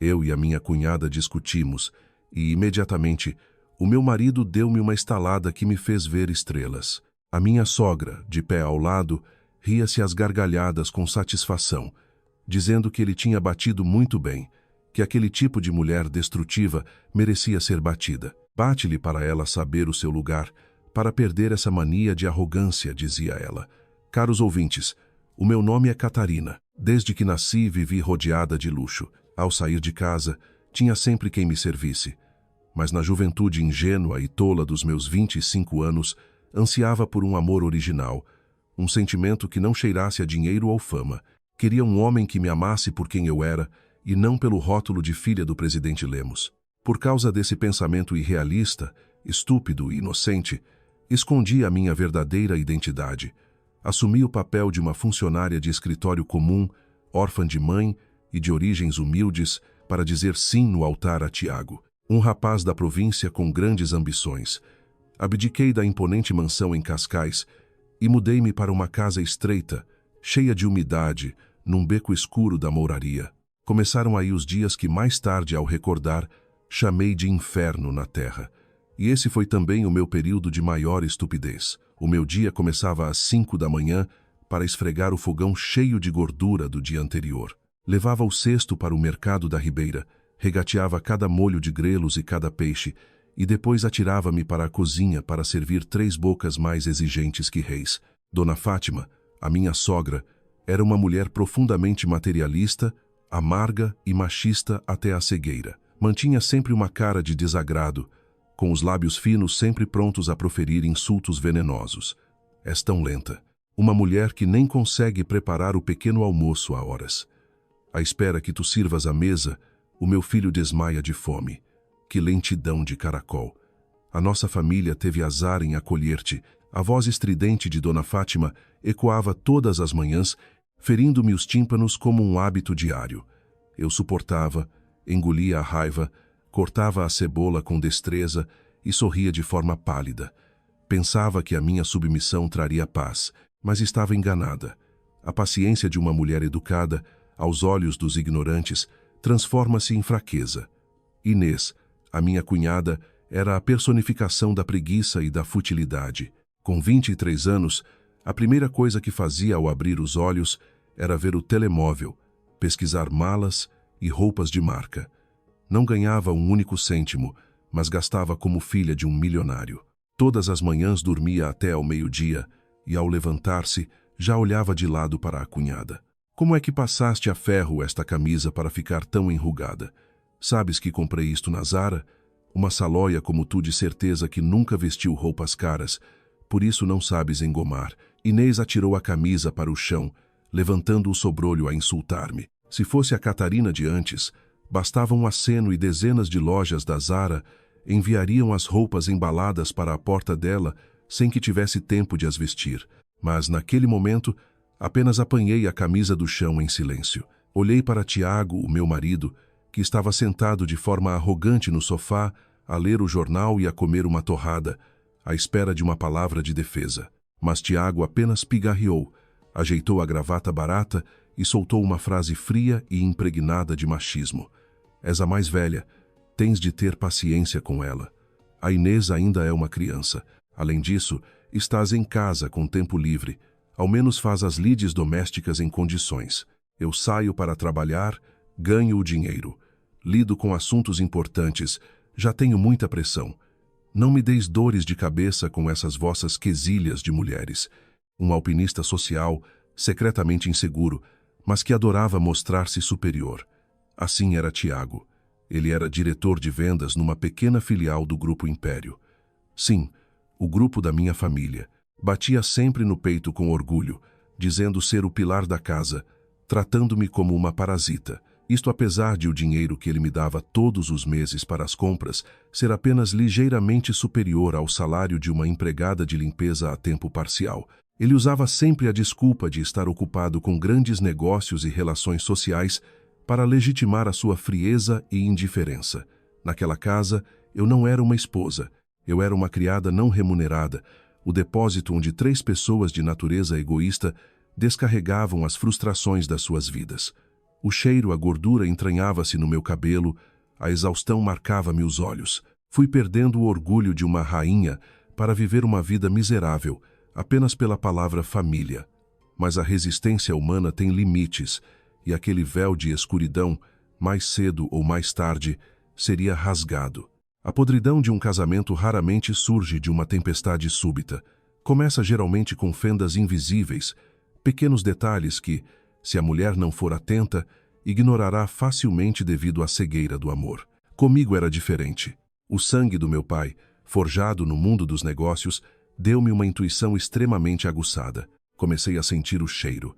Eu e a minha cunhada discutimos e, imediatamente, o meu marido deu-me uma estalada que me fez ver estrelas. A minha sogra, de pé ao lado, ria-se às gargalhadas com satisfação, dizendo que ele tinha batido muito bem, que aquele tipo de mulher destrutiva merecia ser batida. Bate-lhe para ela saber o seu lugar, para perder essa mania de arrogância, dizia ela. Caros ouvintes, o meu nome é Catarina. Desde que nasci, vivi rodeada de luxo. Ao sair de casa, tinha sempre quem me servisse. Mas na juventude ingênua e tola dos meus 25 anos, ansiava por um amor original, um sentimento que não cheirasse a dinheiro ou fama. Queria um homem que me amasse por quem eu era e não pelo rótulo de filha do presidente Lemos. Por causa desse pensamento irrealista, estúpido e inocente, escondi a minha verdadeira identidade. Assumi o papel de uma funcionária de escritório comum, órfã de mãe e de origens humildes, para dizer sim no altar a Tiago, um rapaz da província com grandes ambições. Abdiquei da imponente mansão em Cascais e mudei-me para uma casa estreita, cheia de umidade, num beco escuro da mouraria. Começaram aí os dias que mais tarde, ao recordar, chamei de inferno na terra. E esse foi também o meu período de maior estupidez. O meu dia começava às 5 da manhã para esfregar o fogão cheio de gordura do dia anterior. Levava o cesto para o mercado da Ribeira, regateava cada molho de grelos e cada peixe, e depois atirava-me para a cozinha para servir 3 bocas mais exigentes que reis. Dona Fátima, a minha sogra, era uma mulher profundamente materialista, amarga e machista até a cegueira. Mantinha sempre uma cara de desagrado, com os lábios finos sempre prontos a proferir insultos venenosos. És tão lenta. Uma mulher que nem consegue preparar o pequeno almoço a horas. À espera que tu sirvas a mesa, o meu filho desmaia de fome. Que lentidão de caracol. A nossa família teve azar em acolher-te. A voz estridente de Dona Fátima ecoava todas as manhãs, ferindo-me os tímpanos como um hábito diário. Eu suportava, engolia a raiva, cortava a cebola com destreza e sorria de forma pálida. Pensava que a minha submissão traria paz, mas estava enganada. A paciência de uma mulher educada, aos olhos dos ignorantes, transforma-se em fraqueza. Inês, a minha cunhada, era a personificação da preguiça e da futilidade. Com 23 anos, a primeira coisa que fazia ao abrir os olhos era ver o telemóvel, pesquisar malas e roupas de marca. Não ganhava um único cêntimo, mas gastava como filha de um milionário. Todas as manhãs dormia até ao meio-dia e, ao levantar-se, já olhava de lado para a cunhada. Como é que passaste a ferro esta camisa para ficar tão enrugada? Sabes que comprei isto na Zara? Uma salóia como tu de certeza que nunca vestiu roupas caras, por isso não sabes engomar. Inês atirou a camisa para o chão, levantando o sobrolho a insultar-me. Se fosse a Catarina de antes, bastava um aceno e dezenas de lojas da Zara enviariam as roupas embaladas para a porta dela sem que tivesse tempo de as vestir. Mas, naquele momento, apenas apanhei a camisa do chão em silêncio. Olhei para Tiago, o meu marido, que estava sentado de forma arrogante no sofá, a ler o jornal e a comer uma torrada, à espera de uma palavra de defesa. Mas Tiago apenas pigarreou, ajeitou a gravata barata e soltou uma frase fria e impregnada de machismo. És a mais velha, tens de ter paciência com ela. A Inês ainda é uma criança. Além disso, estás em casa com tempo livre. Ao menos faz as lides domésticas em condições. Eu saio para trabalhar, ganho o dinheiro. Lido com assuntos importantes, já tenho muita pressão. Não me deis dores de cabeça com essas vossas quesilhas de mulheres. Um alpinista social, secretamente inseguro, mas que adorava mostrar-se superior. Assim era Tiago. Ele era diretor de vendas numa pequena filial do Grupo Império. Sim, o grupo da minha família. Batia sempre no peito com orgulho, dizendo ser o pilar da casa, tratando-me como uma parasita. Isto apesar de o dinheiro que ele me dava todos os meses para as compras ser apenas ligeiramente superior ao salário de uma empregada de limpeza a tempo parcial. Ele usava sempre a desculpa de estar ocupado com grandes negócios e relações sociais para legitimar a sua frieza e indiferença. Naquela casa, eu não era uma esposa, eu era uma criada não remunerada, o depósito onde 3 pessoas de natureza egoísta descarregavam as frustrações das suas vidas. O cheiro, a gordura entranhava-se no meu cabelo, a exaustão marcava-me os olhos. Fui perdendo o orgulho de uma rainha para viver uma vida miserável, apenas pela palavra família. Mas a resistência humana tem limites, e aquele véu de escuridão, mais cedo ou mais tarde, seria rasgado. A podridão de um casamento raramente surge de uma tempestade súbita. Começa geralmente com fendas invisíveis, pequenos detalhes que, se a mulher não for atenta, ignorará facilmente devido à cegueira do amor. Comigo era diferente. O sangue do meu pai, forjado no mundo dos negócios, deu-me uma intuição extremamente aguçada. Comecei a sentir o cheiro.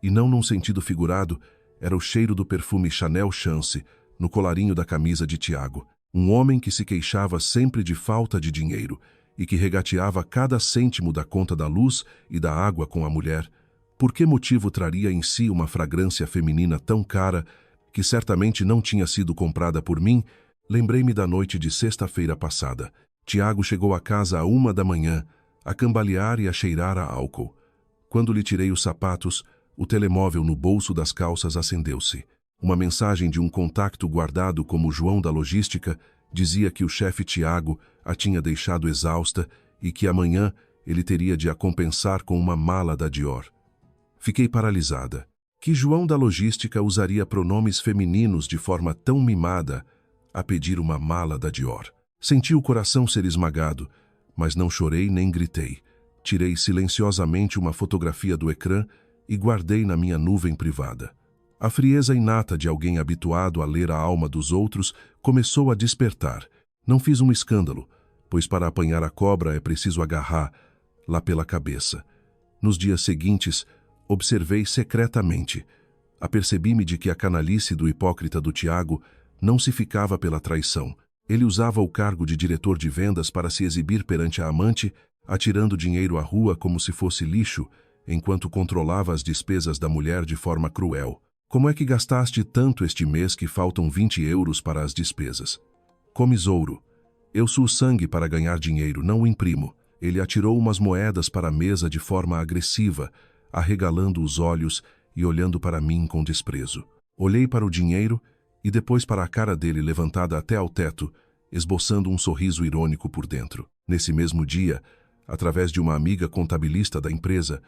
E não num sentido figurado, era o cheiro do perfume Chanel Chance no colarinho da camisa de Tiago. Um homem que se queixava sempre de falta de dinheiro e que regateava cada cêntimo da conta da luz e da água com a mulher. Por que motivo traria em si uma fragrância feminina tão cara que certamente não tinha sido comprada por mim? Lembrei-me da noite de sexta-feira passada. Tiago chegou a casa à 1 da manhã, a cambalear e a cheirar a álcool. Quando lhe tirei os sapatos, o telemóvel no bolso das calças acendeu-se. Uma mensagem de um contacto guardado como João da Logística dizia que o chefe Tiago a tinha deixado exausta e que amanhã ele teria de a compensar com uma mala da Dior. Fiquei paralisada. Que João da Logística usaria pronomes femininos de forma tão mimada a pedir uma mala da Dior? Senti o coração ser esmagado, mas não chorei nem gritei. Tirei silenciosamente uma fotografia do ecrã e guardei na minha nuvem privada. A frieza inata de alguém habituado a ler a alma dos outros começou a despertar. Não fiz um escândalo, pois para apanhar a cobra é preciso agarrar lá pela cabeça. Nos dias seguintes, observei secretamente. Apercebi-me de que a canalice do hipócrita do Tiago não se ficava pela traição. Ele usava o cargo de diretor de vendas para se exibir perante a amante, atirando dinheiro à rua como se fosse lixo, enquanto controlava as despesas da mulher de forma cruel. Como é que gastaste tanto este mês que faltam 20 euros para as despesas? Comes ouro. Eu suo sangue para ganhar dinheiro, não o imprimo. Ele atirou umas moedas para a mesa de forma agressiva, arregalando os olhos e olhando para mim com desprezo. Olhei para o dinheiro e depois para a cara dele levantada até ao teto, esboçando um sorriso irônico por dentro. Nesse mesmo dia, através de uma amiga contabilista da empresa,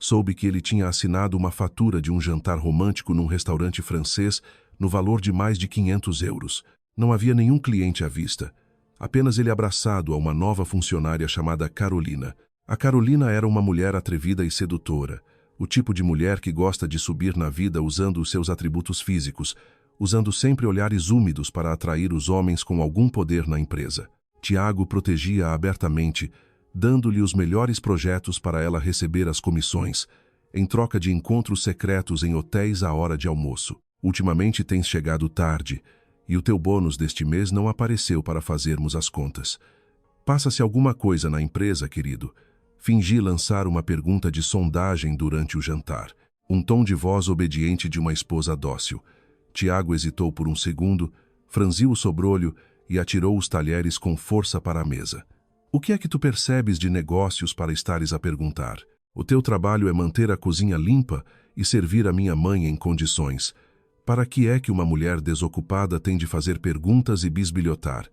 soube que ele tinha assinado uma fatura de um jantar romântico num restaurante francês no valor de mais de 500 euros. Não havia nenhum cliente à vista, apenas ele abraçado a uma nova funcionária chamada Carolina. A Carolina era uma mulher atrevida e sedutora, o tipo de mulher que gosta de subir na vida usando os seus atributos físicos, usando sempre olhares úmidos para atrair os homens com algum poder na empresa. Tiago protegia-a abertamente, dando-lhe os melhores projetos para ela receber as comissões, em troca de encontros secretos em hotéis à hora de almoço. Ultimamente tens chegado tarde, e o teu bônus deste mês não apareceu para fazermos as contas. Passa-se alguma coisa na empresa, querido? Fingi lançar uma pergunta de sondagem durante o jantar, um tom de voz obediente de uma esposa dócil. Tiago hesitou por um segundo, franziu o sobrolho e atirou os talheres com força para a mesa. O que é que tu percebes de negócios para estares a perguntar? O teu trabalho é manter a cozinha limpa e servir a minha mãe em condições. Para que é que uma mulher desocupada tem de fazer perguntas e bisbilhotar?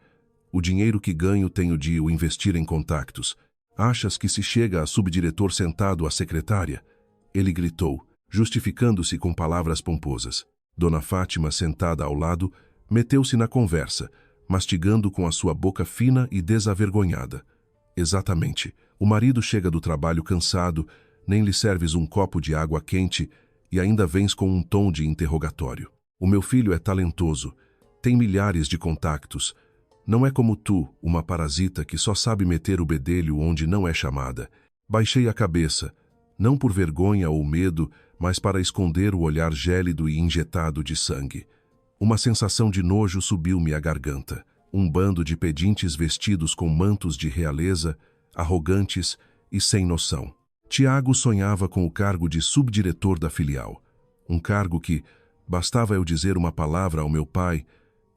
O dinheiro que ganho tenho de o investir em contactos. Achas que se chega a subdiretor sentado à secretária? Ele gritou, justificando-se com palavras pomposas. Dona Fátima, sentada ao lado, meteu-se na conversa, mastigando com a sua boca fina e desavergonhada. Exatamente. O marido chega do trabalho cansado, nem lhe serves um copo de água quente e ainda vens com um tom de interrogatório. O meu filho é talentoso, tem milhares de contactos. Não é como tu, uma parasita que só sabe meter o bedelho onde não é chamada. Baixei a cabeça, não por vergonha ou medo, mas para esconder o olhar gélido e injetado de sangue. Uma sensação de nojo subiu-me à garganta. Um bando de pedintes vestidos com mantos de realeza, arrogantes e sem noção. Tiago sonhava com o cargo de subdiretor da filial. Um cargo que, bastava eu dizer uma palavra ao meu pai,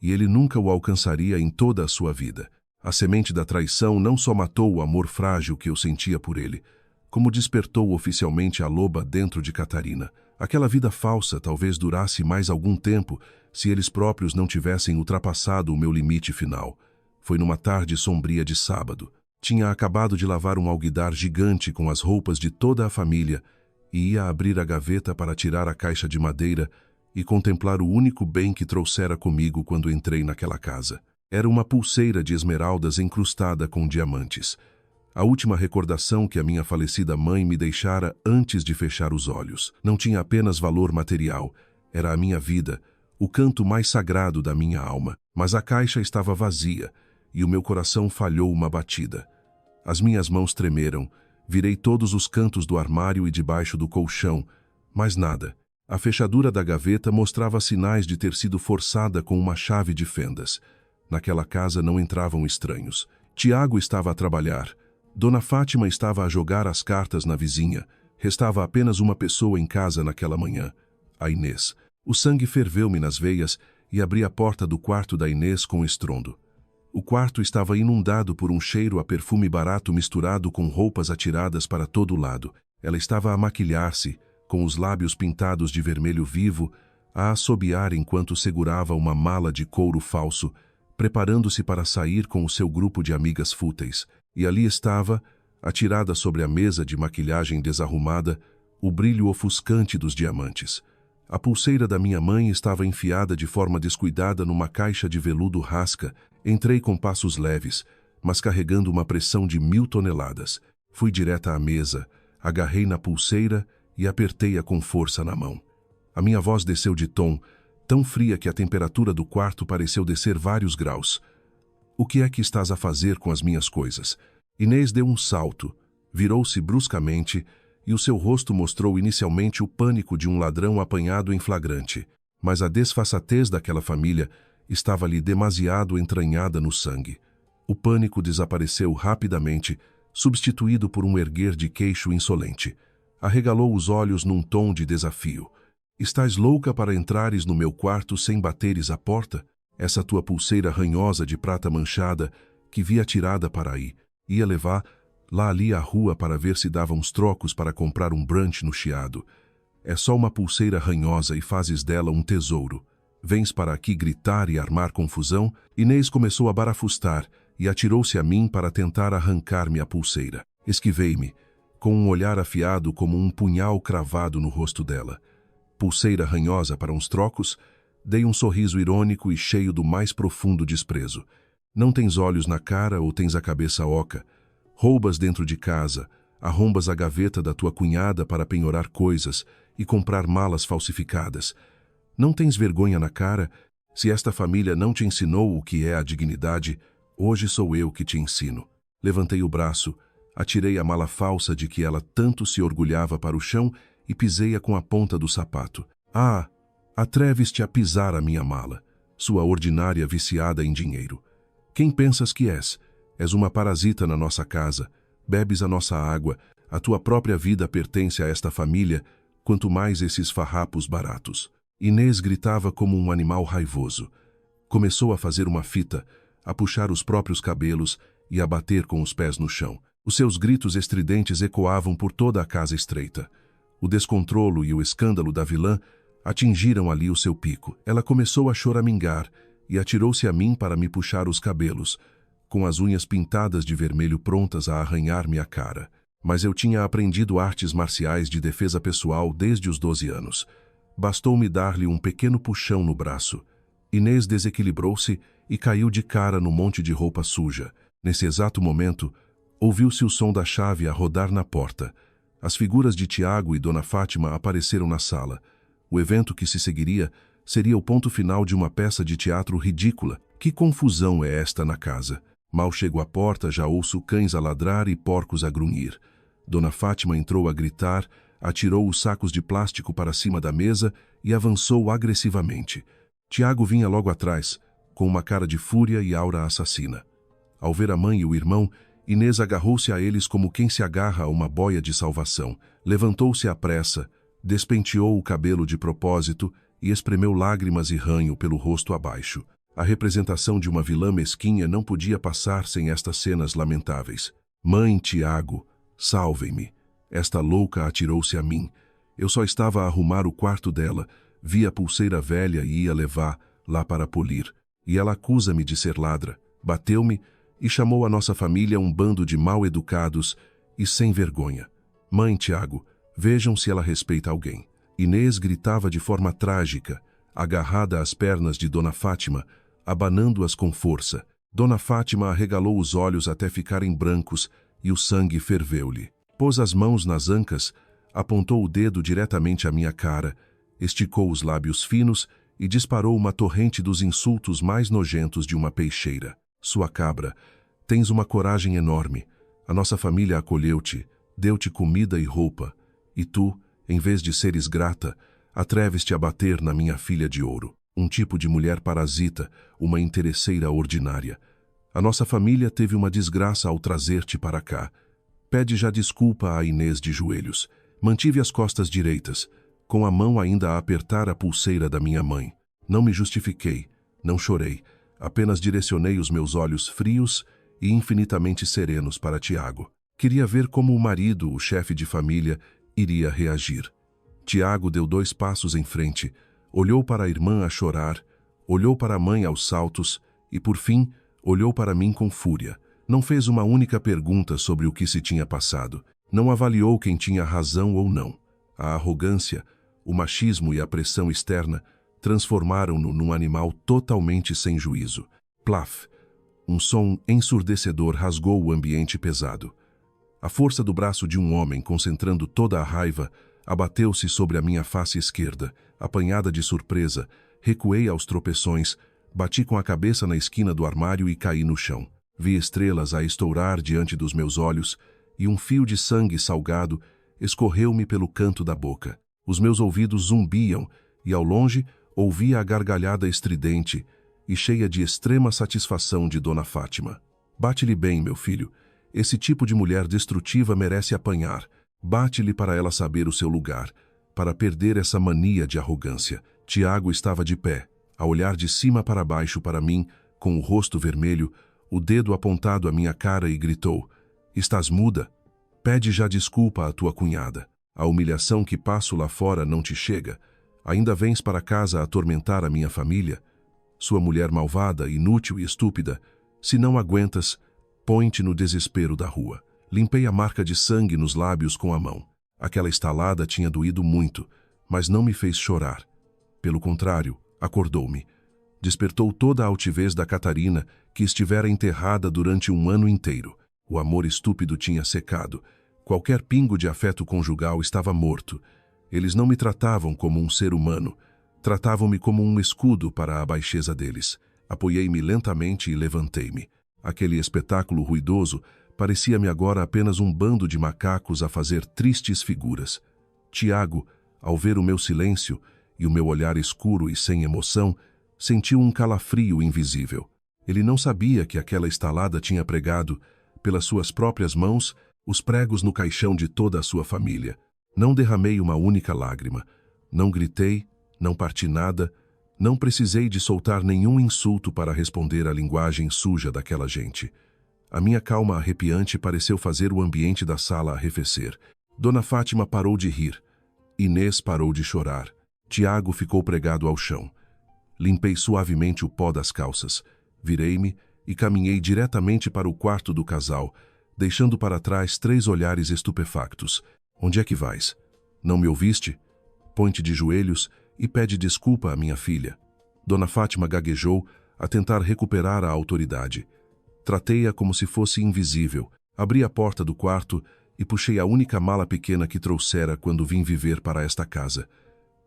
e ele nunca o alcançaria em toda a sua vida. A semente da traição não só matou o amor frágil que eu sentia por ele, como despertou oficialmente a loba dentro de Catarina. Aquela vida falsa talvez durasse mais algum tempo se eles próprios não tivessem ultrapassado o meu limite final. Foi numa tarde sombria de sábado. Tinha acabado de lavar um alguidar gigante com as roupas de toda a família e ia abrir a gaveta para tirar a caixa de madeira e contemplar o único bem que trouxera comigo quando entrei naquela casa. Era uma pulseira de esmeraldas encrustada com diamantes. A última recordação que a minha falecida mãe me deixara antes de fechar os olhos. Não tinha apenas valor material, era a minha vida, o canto mais sagrado da minha alma. Mas a caixa estava vazia e o meu coração falhou uma batida. As minhas mãos tremeram, virei todos os cantos do armário e debaixo do colchão, mas nada. A fechadura da gaveta mostrava sinais de ter sido forçada com uma chave de fendas. Naquela casa não entravam estranhos. Tiago estava a trabalhar. Dona Fátima estava a jogar as cartas na vizinha. Restava apenas uma pessoa em casa naquela manhã, a Inês. O sangue ferveu-me nas veias e abri a porta do quarto da Inês com estrondo. O quarto estava inundado por um cheiro a perfume barato misturado com roupas atiradas para todo lado. Ela estava a maquilhar-se, com os lábios pintados de vermelho vivo, a assobiar enquanto segurava uma mala de couro falso, preparando-se para sair com o seu grupo de amigas fúteis. E ali estava, atirada sobre a mesa de maquilhagem desarrumada, o brilho ofuscante dos diamantes. A pulseira da minha mãe estava enfiada de forma descuidada numa caixa de veludo rasca. Entrei com passos leves, mas carregando uma pressão de 1000 toneladas. Fui direta à mesa, agarrei na pulseira e apertei-a com força na mão. A minha voz desceu de tom, tão fria que a temperatura do quarto pareceu descer vários graus. O que é que estás a fazer com as minhas coisas? Inês deu um salto, virou-se bruscamente e o seu rosto mostrou inicialmente o pânico de um ladrão apanhado em flagrante. Mas a desfaçatez daquela família estava-lhe demasiado entranhada no sangue. O pânico desapareceu rapidamente, substituído por um erguer de queixo insolente. Arregalou os olhos num tom de desafio. Estás louca para entrares no meu quarto sem bateres a porta? Essa tua pulseira ranhosa de prata manchada, que vi atirada para aí, ia levar lá ali à rua para ver se dava uns trocos para comprar um brunch no Chiado. É só uma pulseira ranhosa e fazes dela um tesouro. Vens para aqui gritar e armar confusão? Inês começou a barafustar e atirou-se a mim para tentar arrancar-me a pulseira. Esquivei-me, com um olhar afiado como um punhal cravado no rosto dela. Pulseira ranhosa para uns trocos? Dei um sorriso irônico e cheio do mais profundo desprezo. Não tens olhos na cara ou tens a cabeça oca? Roubas dentro de casa, arrombas a gaveta da tua cunhada para penhorar coisas e comprar malas falsificadas. Não tens vergonha na cara? Se esta família não te ensinou o que é a dignidade, hoje sou eu que te ensino. Levantei o braço, atirei a mala falsa de que ela tanto se orgulhava para o chão e pisei-a com a ponta do sapato. Ah, atreves-te a pisar a minha mala, sua ordinária viciada em dinheiro. Quem pensas que és? És uma parasita na nossa casa, bebes a nossa água, a tua própria vida pertence a esta família, quanto mais esses farrapos baratos. Inês gritava como um animal raivoso. Começou a fazer uma fita, a puxar os próprios cabelos e a bater com os pés no chão. Os seus gritos estridentes ecoavam por toda a casa estreita. O descontrolo e o escândalo da vilã atingiram ali o seu pico. Ela começou a choramingar e atirou-se a mim para me puxar os cabelos, com as unhas pintadas de vermelho prontas a arranhar-me a cara. Mas eu tinha aprendido artes marciais de defesa pessoal desde os 12 anos. Bastou-me dar-lhe um pequeno puxão no braço. Inês desequilibrou-se e caiu de cara no monte de roupa suja. Nesse exato momento, ouviu-se o som da chave a rodar na porta. As figuras de Tiago e Dona Fátima apareceram na sala. O evento que se seguiria seria o ponto final de uma peça de teatro ridícula. Que confusão é esta na casa? Mal chego à porta, já ouço cães a ladrar e porcos a grunhir. Dona Fátima entrou a gritar, atirou os sacos de plástico para cima da mesa e avançou agressivamente. Tiago vinha logo atrás, com uma cara de fúria e aura assassina. Ao ver a mãe e o irmão, Inês agarrou-se a eles como quem se agarra a uma boia de salvação. Levantou-se à pressa, despenteou o cabelo de propósito e espremeu lágrimas e ranho pelo rosto abaixo. A representação de uma vilã mesquinha não podia passar sem estas cenas lamentáveis. Mãe, Tiago, salvem-me. Esta louca atirou-se a mim. Eu só estava a arrumar o quarto dela, vi a pulseira velha e ia levar lá para polir. E ela acusa-me de ser ladra, bateu-me e chamou a nossa família um bando de mal-educados e sem vergonha. Mãe, Tiago, vejam se ela respeita alguém. Inês gritava de forma trágica, agarrada às pernas de Dona Fátima, abanando-as com força. Dona Fátima arregalou os olhos até ficarem brancos e o sangue ferveu-lhe. Pôs as mãos nas ancas, apontou o dedo diretamente à minha cara, esticou os lábios finos e disparou uma torrente dos insultos mais nojentos de uma peixeira. Sua cabra, tens uma coragem enorme. A nossa família acolheu-te, deu-te comida e roupa. E tu, em vez de seres grata, atreves-te a bater na minha filha de ouro. Um tipo de mulher parasita, uma interesseira ordinária. A nossa família teve uma desgraça ao trazer-te para cá. Pede já desculpa a Inês de joelhos. Mantive as costas direitas, com a mão ainda a apertar a pulseira da minha mãe. Não me justifiquei, não chorei, apenas direcionei os meus olhos frios e infinitamente serenos para Tiago. Queria ver como o marido, o chefe de família, iria reagir. Tiago deu 2 passos em frente, olhou para a irmã a chorar, olhou para a mãe aos saltos e, por fim, olhou para mim com fúria. Não fez uma única pergunta sobre o que se tinha passado. Não avaliou quem tinha razão ou não. A arrogância, o machismo e a pressão externa transformaram-no num animal totalmente sem juízo. Plaf! Um som ensurdecedor rasgou o ambiente pesado. A força do braço de um homem, concentrando toda a raiva, abateu-se sobre a minha face esquerda. Apanhada de surpresa, recuei aos tropeções, bati com a cabeça na esquina do armário e caí no chão. Vi estrelas a estourar diante dos meus olhos e um fio de sangue salgado escorreu-me pelo canto da boca. Os meus ouvidos zumbiam e, ao longe, ouvia a gargalhada estridente e cheia de extrema satisfação de Dona Fátima. Bate-lhe bem, meu filho. Esse tipo de mulher destrutiva merece apanhar. Bate-lhe para ela saber o seu lugar, para perder essa mania de arrogância. Tiago estava de pé, a olhar de cima para baixo para mim, com o rosto vermelho, o dedo apontado à minha cara e gritou: "Estás muda? Pede já desculpa à tua cunhada. A humilhação que passo lá fora não te chega. Ainda vens para casa atormentar a minha família? Sua mulher malvada, inútil e estúpida. Se não aguentas, põe-te no desespero da rua." Limpei a marca de sangue nos lábios com a mão. Aquela estalada tinha doído muito, mas não me fez chorar. Pelo contrário, acordou-me. Despertou toda a altivez da Catarina, que estivera enterrada durante um ano inteiro. O amor estúpido tinha secado. Qualquer pingo de afeto conjugal estava morto. Eles não me tratavam como um ser humano. Tratavam-me como um escudo para a baixeza deles. Apoiei-me lentamente e levantei-me. Aquele espetáculo ruidoso parecia-me agora apenas um bando de macacos a fazer tristes figuras. Tiago, ao ver o meu silêncio e o meu olhar escuro e sem emoção, sentiu um calafrio invisível. Ele não sabia que aquela estalada tinha pregado, pelas suas próprias mãos, os pregos no caixão de toda a sua família. Não derramei uma única lágrima. Não gritei, não parti nada, não precisei de soltar nenhum insulto para responder à linguagem suja daquela gente. A minha calma arrepiante pareceu fazer o ambiente da sala arrefecer. Dona Fátima parou de rir. Inês parou de chorar. Tiago ficou pregado ao chão. Limpei suavemente o pó das calças. Virei-me e caminhei diretamente para o quarto do casal, deixando para trás 3 olhares estupefactos. Onde é que vais? Não me ouviste? Põe-te de joelhos e pede desculpa à minha filha. Dona Fátima gaguejou, a tentar recuperar a autoridade. Tratei-a como se fosse invisível. Abri a porta do quarto e puxei a única mala pequena que trouxera quando vim viver para esta casa.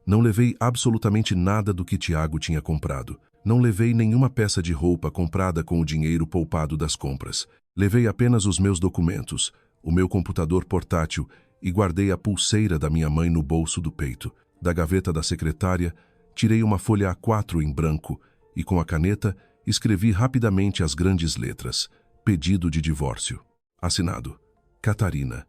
Não levei absolutamente nada do que Tiago tinha comprado. Não levei nenhuma peça de roupa comprada com o dinheiro poupado das compras. Levei apenas os meus documentos, o meu computador portátil e guardei a pulseira da minha mãe no bolso do peito. Da gaveta da secretária, tirei uma folha A4 em branco e, com a caneta, escrevi rapidamente as grandes letras: pedido de divórcio. Assinado: Catarina.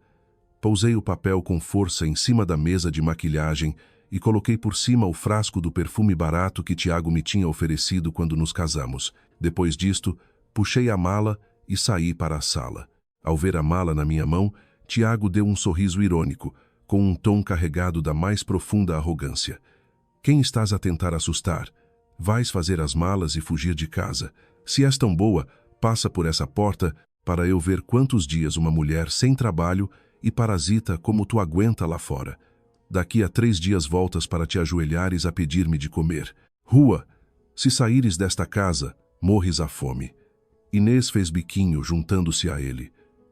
Pousei o papel com força em cima da mesa de maquilhagem e coloquei por cima o frasco do perfume barato que Tiago me tinha oferecido quando nos casamos. Depois disto, puxei a mala e saí para a sala. Ao ver a mala na minha mão, Tiago deu um sorriso irônico, com um tom carregado da mais profunda arrogância. Quem estás a tentar assustar? Vais fazer as malas e fugir de casa. Se és tão boa, passa por essa porta para eu ver quantos dias uma mulher sem trabalho e parasita como tu aguenta lá fora. Daqui a 3 dias voltas para te ajoelhares a pedir-me de comer. Rua, se saíres desta casa, morres à fome. Inês fez biquinho juntando-se a ele.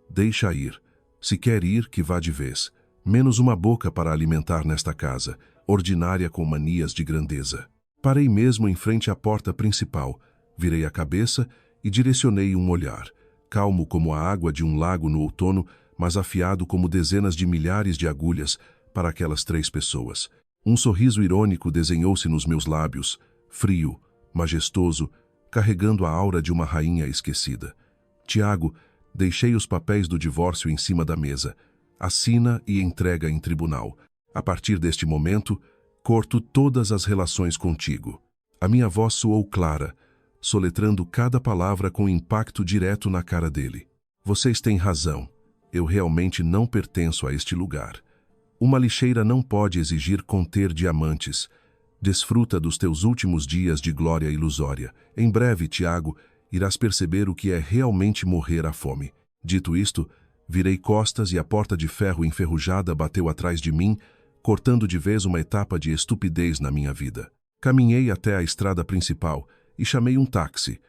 Deixa ir. Se quer ir, que vá de vez. Menos uma boca para alimentar nesta casa, ordinária com manias de grandeza. Parei mesmo em frente à porta principal, virei a cabeça e direcionei um olhar, calmo como a água de um lago no outono, mas afiado como dezenas de milhares de agulhas para aquelas 3 pessoas. Um sorriso irônico desenhou-se nos meus lábios, frio, majestoso, carregando a aura de uma rainha esquecida. Tiago, deixei os papéis do divórcio em cima da mesa. Assina e entrega em tribunal. A partir deste momento, corto todas as relações contigo. A minha voz soou clara, soletrando cada palavra com impacto direto na cara dele. Vocês têm razão. Eu realmente não pertenço a este lugar. Uma lixeira não pode exigir conter diamantes. Desfruta dos teus últimos dias de glória ilusória. Em breve, Tiago, irás perceber o que é realmente morrer à fome. Dito isto, virei costas e a porta de ferro enferrujada bateu atrás de mim, cortando de vez uma etapa de estupidez na minha vida. Caminhei até a estrada principal e chamei um táxi.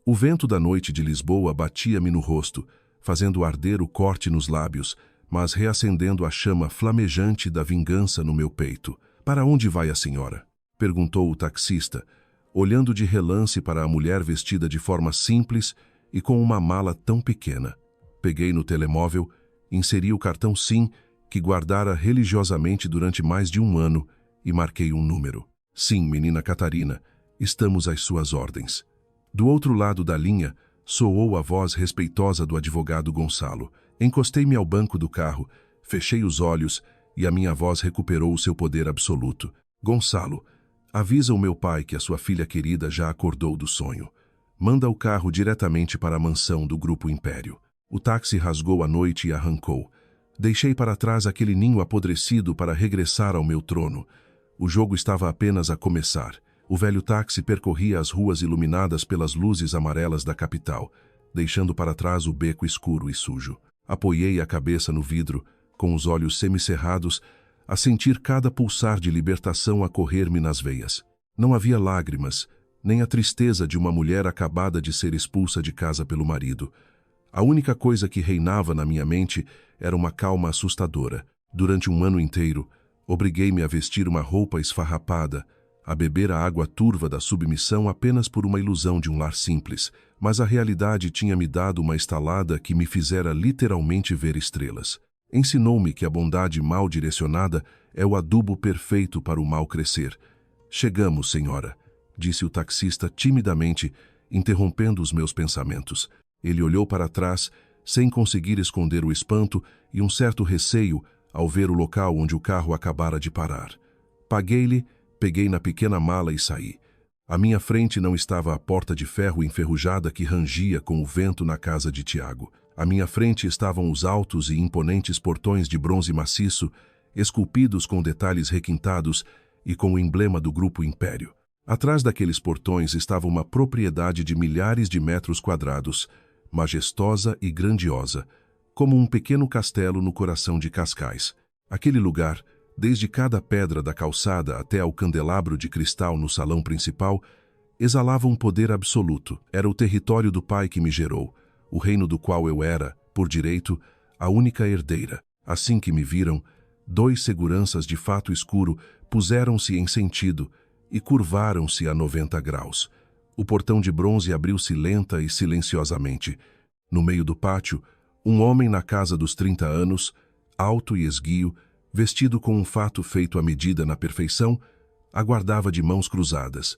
O vento da noite de Lisboa batia-me no rosto, fazendo arder o corte nos lábios, mas reacendendo a chama flamejante da vingança no meu peito. Para onde vai a senhora? Perguntou o taxista, olhando de relance para a mulher vestida de forma simples e com uma mala tão pequena. Peguei no telemóvel, inseri o cartão SIM, que guardara religiosamente durante mais de 1 ano, e marquei um número. Sim, menina Catarina, estamos às suas ordens. Do outro lado da linha, soou a voz respeitosa do advogado Gonçalo. Encostei-me ao banco do carro, fechei os olhos e a minha voz recuperou o seu poder absoluto. Gonçalo, avisa o meu pai que a sua filha querida já acordou do sonho. Manda o carro diretamente para a mansão do Grupo Império. O táxi rasgou a noite e arrancou. Deixei para trás aquele ninho apodrecido para regressar ao meu trono. O jogo estava apenas a começar. O velho táxi percorria as ruas iluminadas pelas luzes amarelas da capital, deixando para trás o beco escuro e sujo. Apoiei a cabeça no vidro, com os olhos semicerrados, a sentir cada pulsar de libertação a correr-me nas veias. Não havia lágrimas, nem a tristeza de uma mulher acabada de ser expulsa de casa pelo marido. A única coisa que reinava na minha mente era uma calma assustadora. Durante 1 ano inteiro, obriguei-me a vestir uma roupa esfarrapada, a beber a água turva da submissão apenas por uma ilusão de um lar simples, mas a realidade tinha me dado uma estalada que me fizera literalmente ver estrelas. Ensinou-me que a bondade mal direcionada é o adubo perfeito para o mal crescer. Chegamos, senhora, disse o taxista timidamente, interrompendo os meus pensamentos. Ele olhou para trás, sem conseguir esconder o espanto e um certo receio ao ver o local onde o carro acabara de parar. Paguei-lhe, peguei na pequena mala e saí. À minha frente não estava a porta de ferro enferrujada que rangia com o vento na casa de Tiago. À minha frente estavam os altos e imponentes portões de bronze maciço, esculpidos com detalhes requintados e com o emblema do Grupo Império. Atrás daqueles portões estava uma propriedade de milhares de metros quadrados, majestosa e grandiosa, como um pequeno castelo no coração de Cascais. Aquele lugar, desde cada pedra da calçada até ao candelabro de cristal no salão principal, exalava um poder absoluto. Era o território do pai que me gerou, o reino do qual eu era, por direito, a única herdeira. Assim que me viram, 2 seguranças de fato escuro puseram-se em sentido e curvaram-se a 90 graus. O portão de bronze abriu-se lenta e silenciosamente. No meio do pátio, um homem na casa dos 30 anos, alto e esguio, vestido com um fato feito à medida na perfeição, aguardava de mãos cruzadas.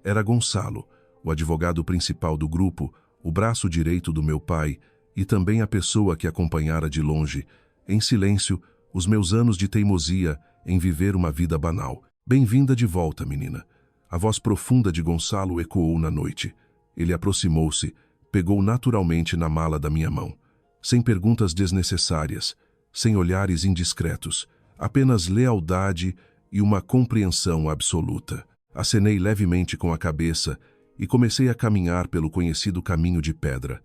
Era Gonçalo, o advogado principal do grupo, o braço direito do meu pai e também a pessoa que acompanhara de longe, em silêncio, os meus anos de teimosia em viver uma vida banal. Bem-vinda de volta, menina. A voz profunda de Gonçalo ecoou na noite. Ele aproximou-se, pegou naturalmente na mala da minha mão. Sem perguntas desnecessárias, sem olhares indiscretos, apenas lealdade e uma compreensão absoluta. Acenei levemente com a cabeça e comecei a caminhar pelo conhecido caminho de pedra.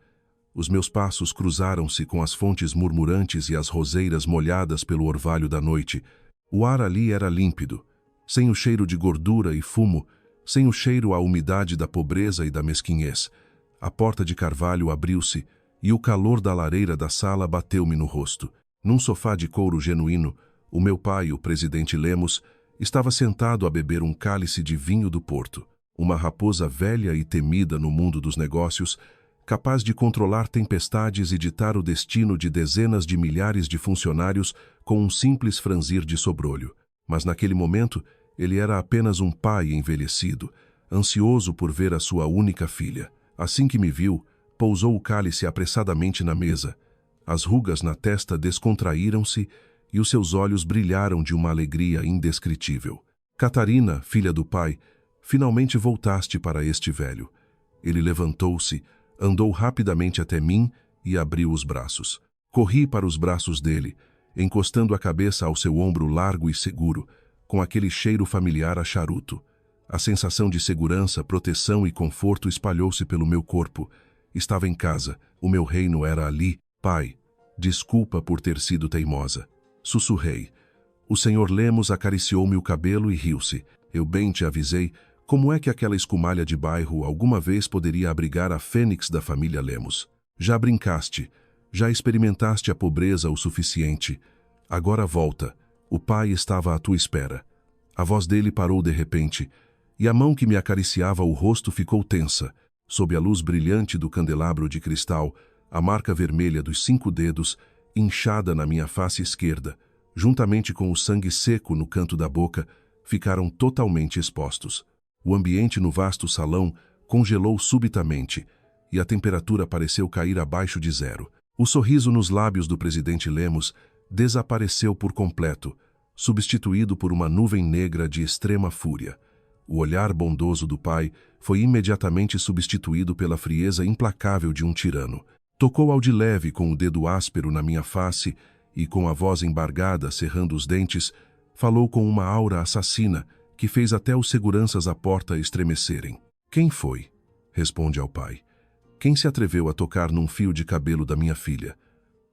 Os meus passos cruzaram-se com as fontes murmurantes e as roseiras molhadas pelo orvalho da noite. O ar ali era límpido, sem o cheiro de gordura e fumo, sem o cheiro à umidade da pobreza e da mesquinhez. A porta de carvalho abriu-se e o calor da lareira da sala bateu-me no rosto. Num sofá de couro genuíno, o meu pai, o presidente Lemos, estava sentado a beber um cálice de vinho do Porto. Uma raposa velha e temida no mundo dos negócios, capaz de controlar tempestades e ditar o destino de dezenas de milhares de funcionários com um simples franzir de sobrolho. Mas naquele momento, ele era apenas um pai envelhecido, ansioso por ver a sua única filha. Assim que me viu, pousou o cálice apressadamente na mesa. As rugas na testa descontraíram-se e os seus olhos brilharam de uma alegria indescritível. Catarina, filha do pai, finalmente voltaste para este velho. Ele levantou-se, andou rapidamente até mim e abriu os braços. Corri para os braços dele, encostando a cabeça ao seu ombro largo e seguro, com aquele cheiro familiar a charuto. A sensação de segurança, proteção e conforto espalhou-se pelo meu corpo. Estava em casa, o meu reino era ali. Pai, desculpa por ter sido teimosa. Sussurrei. O senhor Lemos acariciou-me o cabelo e riu-se. Eu bem te avisei. Como é que aquela escumalha de bairro alguma vez poderia abrigar a fênix da família Lemos? Já brincaste, já experimentaste a pobreza o suficiente. Agora volta. O pai estava à tua espera. A voz dele parou de repente, e a mão que me acariciava o rosto ficou tensa. Sob a luz brilhante do candelabro de cristal, a marca vermelha dos 5 dedos, inchada na minha face esquerda, juntamente com o sangue seco no canto da boca, ficaram totalmente expostos. O ambiente no vasto salão congelou subitamente e a temperatura pareceu cair abaixo de zero. O sorriso nos lábios do presidente Lemos desapareceu por completo, substituído por uma nuvem negra de extrema fúria. O olhar bondoso do pai foi imediatamente substituído pela frieza implacável de um tirano. Tocou ao de leve com o dedo áspero na minha face e, com a voz embargada, cerrando os dentes, falou com uma aura assassina que fez até os seguranças à porta estremecerem. Quem foi? Responde ao pai. Quem se atreveu a tocar num fio de cabelo da minha filha?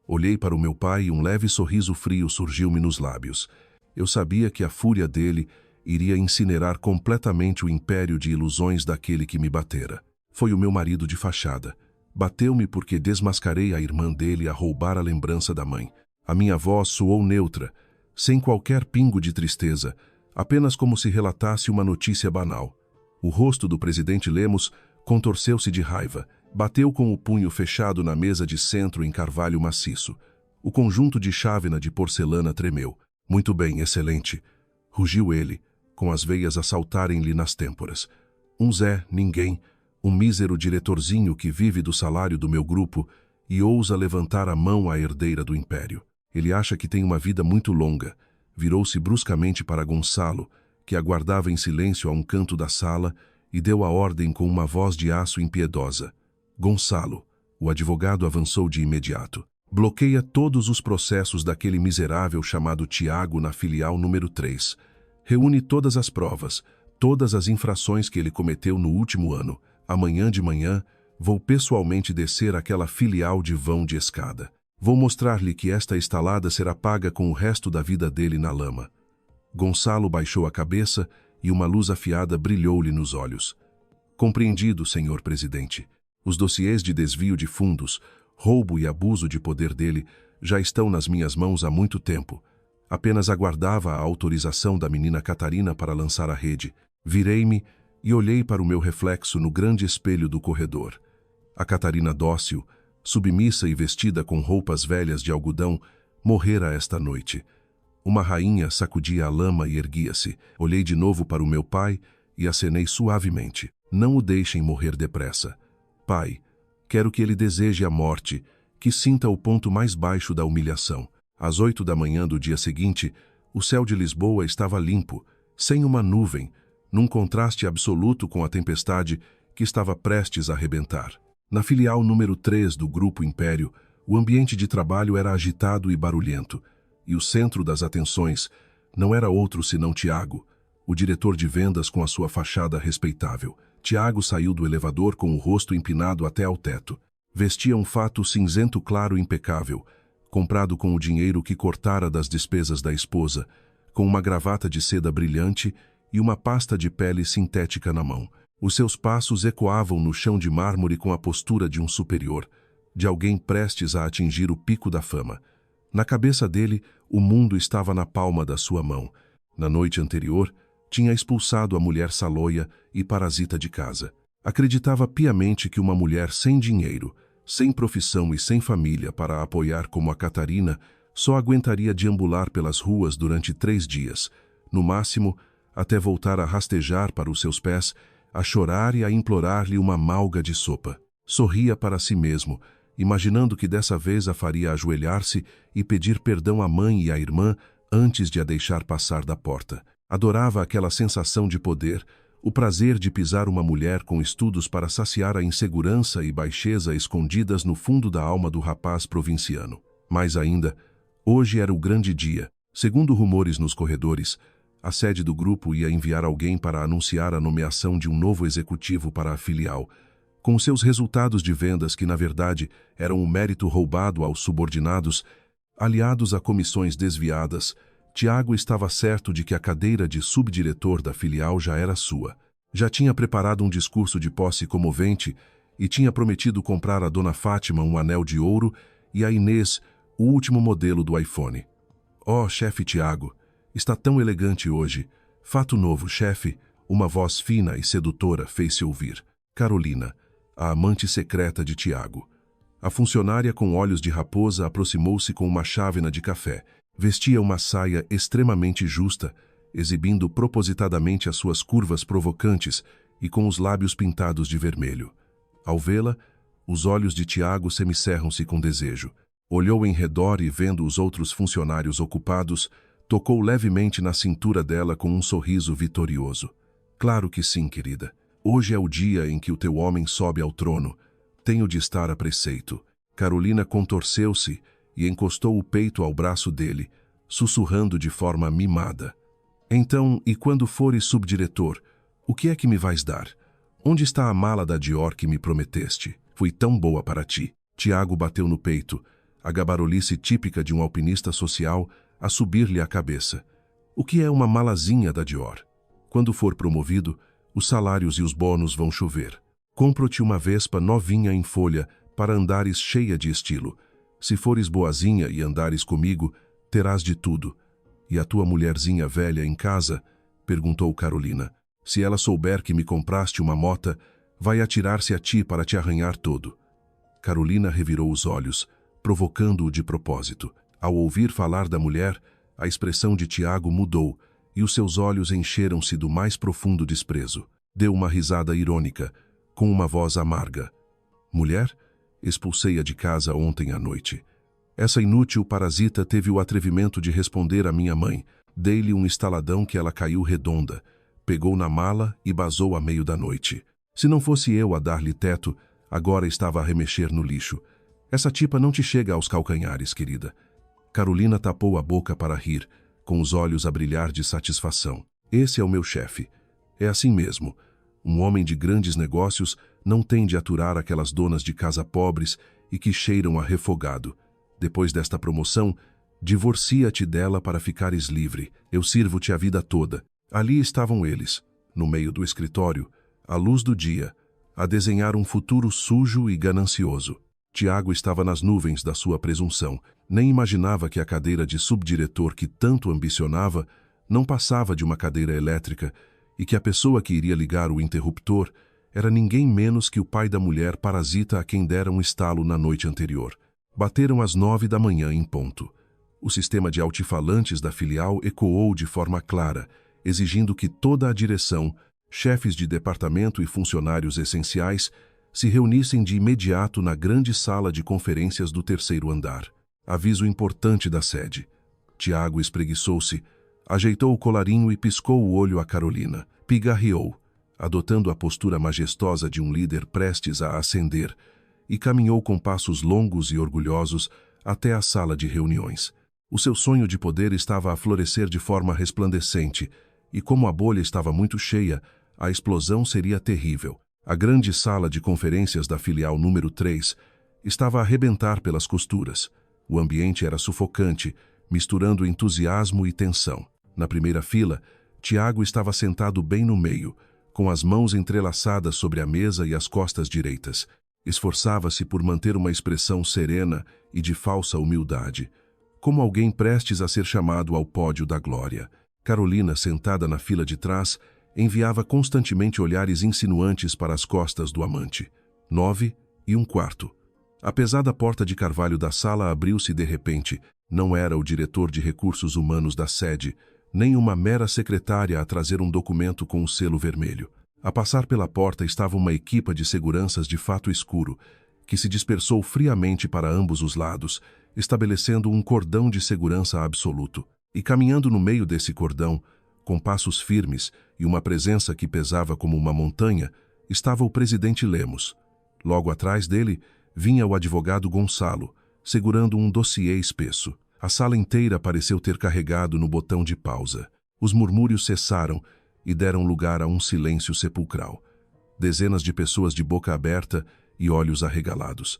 Olhei para o meu pai e um leve sorriso frio surgiu-me nos lábios. Eu sabia que a fúria dele iria incinerar completamente o império de ilusões daquele que me batera. Foi o meu marido de fachada. Bateu-me porque desmascarei a irmã dele a roubar a lembrança da mãe. A minha voz soou neutra, sem qualquer pingo de tristeza, apenas como se relatasse uma notícia banal. O rosto do presidente Lemos contorceu-se de raiva, bateu com o punho fechado na mesa de centro em carvalho maciço. O conjunto de chávena de porcelana tremeu. Muito bem, excelente, rugiu ele, com as veias a saltarem-lhe nas têmporas. Um Zé, ninguém, um mísero diretorzinho que vive do salário do meu grupo e ousa levantar a mão à herdeira do império. Ele acha que tem uma vida muito longa. Virou-se bruscamente para Gonçalo, que aguardava em silêncio a um canto da sala, e deu a ordem com uma voz de aço impiedosa. Gonçalo, o advogado avançou de imediato. Bloqueia todos os processos daquele miserável chamado Tiago na filial número 3. Reúne todas as provas, todas as infrações que ele cometeu no último ano. Amanhã de manhã, vou pessoalmente descer aquela filial de vão de escada. Vou mostrar-lhe que esta estalada será paga com o resto da vida dele na lama. Gonçalo baixou a cabeça e uma luz afiada brilhou-lhe nos olhos. Compreendido, senhor presidente. Os dossiês de desvio de fundos, roubo e abuso de poder dele já estão nas minhas mãos há muito tempo. Apenas aguardava a autorização da menina Catarina para lançar a rede. Virei-me e olhei para o meu reflexo no grande espelho do corredor. A Catarina dócil, submissa e vestida com roupas velhas de algodão, morrera esta noite. Uma rainha sacudia a lama e erguia-se. Olhei de novo para o meu pai e acenei suavemente. Não o deixem morrer depressa. Pai, quero que ele deseje a morte, que sinta o ponto mais baixo da humilhação. Às 8 da manhã do dia seguinte, o céu de Lisboa estava limpo, sem uma nuvem, num contraste absoluto com a tempestade que estava prestes a arrebentar. Na filial número 3 do Grupo Império, o ambiente de trabalho era agitado e barulhento. e o centro das atenções não era outro senão Tiago, o diretor de vendas com a sua fachada respeitável. Tiago saiu do elevador com o rosto empinado até ao teto. Vestia um fato cinzento claro impecável, comprado com o dinheiro que cortara das despesas da esposa, com uma gravata de seda brilhante e uma pasta de pele sintética na mão. Os seus passos ecoavam no chão de mármore com a postura de um superior, de alguém prestes a atingir o pico da fama. Na cabeça dele, o mundo estava na palma da sua mão. Na noite anterior, tinha expulsado a mulher saloia e parasita de casa. Acreditava piamente que uma mulher sem dinheiro, sem profissão e sem família para a apoiar como a Catarina, só aguentaria deambular pelas ruas durante 3 dias, no máximo, até voltar a rastejar para os seus pés, a chorar e a implorar-lhe uma malga de sopa. Sorria para si mesmo, imaginando que dessa vez a faria ajoelhar-se e pedir perdão à mãe e à irmã antes de a deixar passar da porta. Adorava aquela sensação de poder, o prazer de pisar uma mulher com estudos para saciar a insegurança e baixeza escondidas no fundo da alma do rapaz provinciano. Mais ainda, hoje era o grande dia. Segundo rumores nos corredores, a sede do grupo ia enviar alguém para anunciar a nomeação de um novo executivo para a filial, com seus resultados de vendas que, na verdade, eram um mérito roubado aos subordinados, aliados a comissões desviadas. Tiago estava certo de que a cadeira de subdiretor da filial já era sua. Já tinha preparado um discurso de posse comovente e tinha prometido comprar a dona Fátima um anel de ouro e a Inês o último modelo do iPhone. Oh, chefe Tiago, está tão elegante hoje. Fato novo, chefe. Uma voz fina e sedutora fez-se ouvir. Carolina, a amante secreta de Tiago. A funcionária com olhos de raposa aproximou-se com uma chávena de café. Vestia uma saia extremamente justa, exibindo propositadamente as suas curvas provocantes e com os lábios pintados de vermelho. Ao vê-la, os olhos de Tiago semicerram-se com desejo. Olhou em redor e, vendo os outros funcionários ocupados, tocou levemente na cintura dela com um sorriso vitorioso. Claro que sim, querida. Hoje é o dia em que o teu homem sobe ao trono. Tenho de estar a preceito. Carolina contorceu-se e encostou o peito ao braço dele, sussurrando de forma mimada. Então, e quando fores subdiretor, o que é que me vais dar? Onde está a mala da Dior que me prometeste? Fui tão boa para ti. Tiago bateu no peito, a gabarolice típica de um alpinista social a subir-lhe a cabeça. O que é uma malazinha da Dior? Quando for promovido, os salários e os bônus vão chover. Compro-te uma Vespa novinha em folha para andares cheia de estilo. Se fores boazinha e andares comigo, terás de tudo. E a tua mulherzinha velha em casa? Perguntou Carolina. Se ela souber que me compraste uma mota, vai atirar-se a ti para te arranhar todo. Carolina revirou os olhos, provocando-o de propósito. Ao ouvir falar da mulher, a expressão de Tiago mudou e os seus olhos encheram-se do mais profundo desprezo. Deu uma risada irônica, com uma voz amarga. Mulher? Expulsei-a de casa ontem à noite. Essa inútil parasita teve o atrevimento de responder à minha mãe. Dei-lhe um estaladão que ela caiu redonda, pegou na mala e basou à meio da noite. Se não fosse eu a dar-lhe teto, agora estava a remexer no lixo. Essa tipa não te chega aos calcanhares, querida. Carolina tapou a boca para rir, com os olhos a brilhar de satisfação. Esse é o meu chefe. É assim mesmo. Um homem de grandes negócios não tem de aturar aquelas donas de casa pobres e que cheiram a refogado. Depois desta promoção, divorcia-te dela para ficares livre. Eu sirvo-te a vida toda. Ali estavam eles, no meio do escritório, à luz do dia, a desenhar um futuro sujo e ganancioso. Tiago estava nas nuvens da sua presunção. Nem imaginava que a cadeira de subdiretor que tanto ambicionava não passava de uma cadeira elétrica e que a pessoa que iria ligar o interruptor era ninguém menos que o pai da mulher parasita a quem dera um estalo na noite anterior. Bateram às 9 da manhã em ponto. O sistema de altifalantes da filial ecoou de forma clara, exigindo que toda a direção, chefes de departamento e funcionários essenciais se reunissem de imediato na grande sala de conferências do 3º andar. Aviso importante da sede. Tiago espreguiçou-se, ajeitou o colarinho e piscou o olho a Carolina. Pigarreou, adotando a postura majestosa de um líder prestes a ascender, e caminhou com passos longos e orgulhosos até a sala de reuniões. O seu sonho de poder estava a florescer de forma resplandecente, e como a bolha estava muito cheia, a explosão seria terrível. A grande sala de conferências da filial número 3 estava a arrebentar pelas costuras. O ambiente era sufocante, misturando entusiasmo e tensão. Na primeira fila, Tiago estava sentado bem no meio, com as mãos entrelaçadas sobre a mesa e as costas direitas. Esforçava-se por manter uma expressão serena e de falsa humildade, como alguém prestes a ser chamado ao pódio da glória. Carolina, sentada na fila de trás, enviava constantemente olhares insinuantes para as costas do amante. 9:15. A pesada porta de carvalho da sala abriu-se de repente. Não era o diretor de recursos humanos da sede, nem uma mera secretária a trazer um documento com o selo vermelho. A passar pela porta estava uma equipa de seguranças de fato escuro, que se dispersou friamente para ambos os lados, estabelecendo um cordão de segurança absoluto. E caminhando no meio desse cordão, com passos firmes e uma presença que pesava como uma montanha, estava o presidente Lemos. Logo atrás dele, vinha o advogado Gonçalo, segurando um dossiê espesso. A sala inteira pareceu ter carregado no botão de pausa. Os murmúrios cessaram e deram lugar a um silêncio sepulcral. Dezenas de pessoas de boca aberta e olhos arregalados.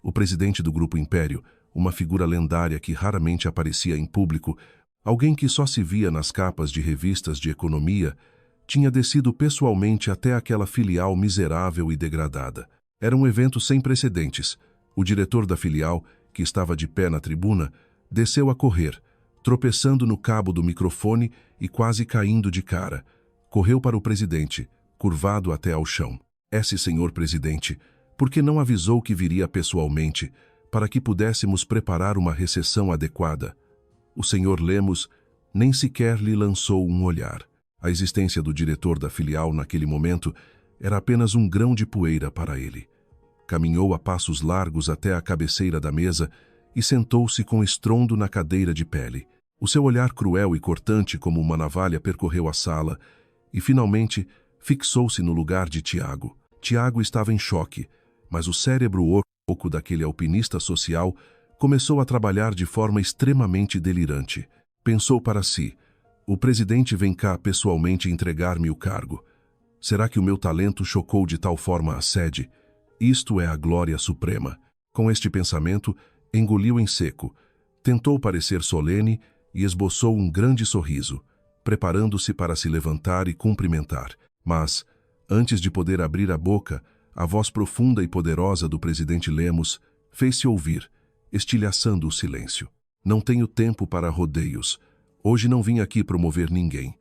O presidente do Grupo Império, uma figura lendária que raramente aparecia em público, alguém que só se via nas capas de revistas de economia, tinha descido pessoalmente até aquela filial miserável e degradada. Era um evento sem precedentes. O diretor da filial, que estava de pé na tribuna, desceu a correr, tropeçando no cabo do microfone e quase caindo de cara. Correu para o presidente, curvado até ao chão. Esse senhor presidente, por que não avisou que viria pessoalmente, para que pudéssemos preparar uma recepção adequada? O senhor Lemos nem sequer lhe lançou um olhar. A existência do diretor da filial naquele momento era apenas um grão de poeira para ele. Caminhou a passos largos até a cabeceira da mesa e sentou-se com estrondo na cadeira de pele. O seu olhar cruel e cortante como uma navalha percorreu a sala e, finalmente, fixou-se no lugar de Tiago. Tiago estava em choque, mas o cérebro oco daquele alpinista social começou a trabalhar de forma extremamente delirante. Pensou para si: o presidente vem cá pessoalmente entregar-me o cargo. Será que o meu talento chocou de tal forma a sede? Isto é a glória suprema. Com este pensamento, engoliu em seco, tentou parecer solene e esboçou um grande sorriso, preparando-se para se levantar e cumprimentar. Mas, antes de poder abrir a boca, a voz profunda e poderosa do presidente Lemos fez-se ouvir, estilhaçando o silêncio. Não tenho tempo para rodeios. Hoje não vim aqui promover ninguém.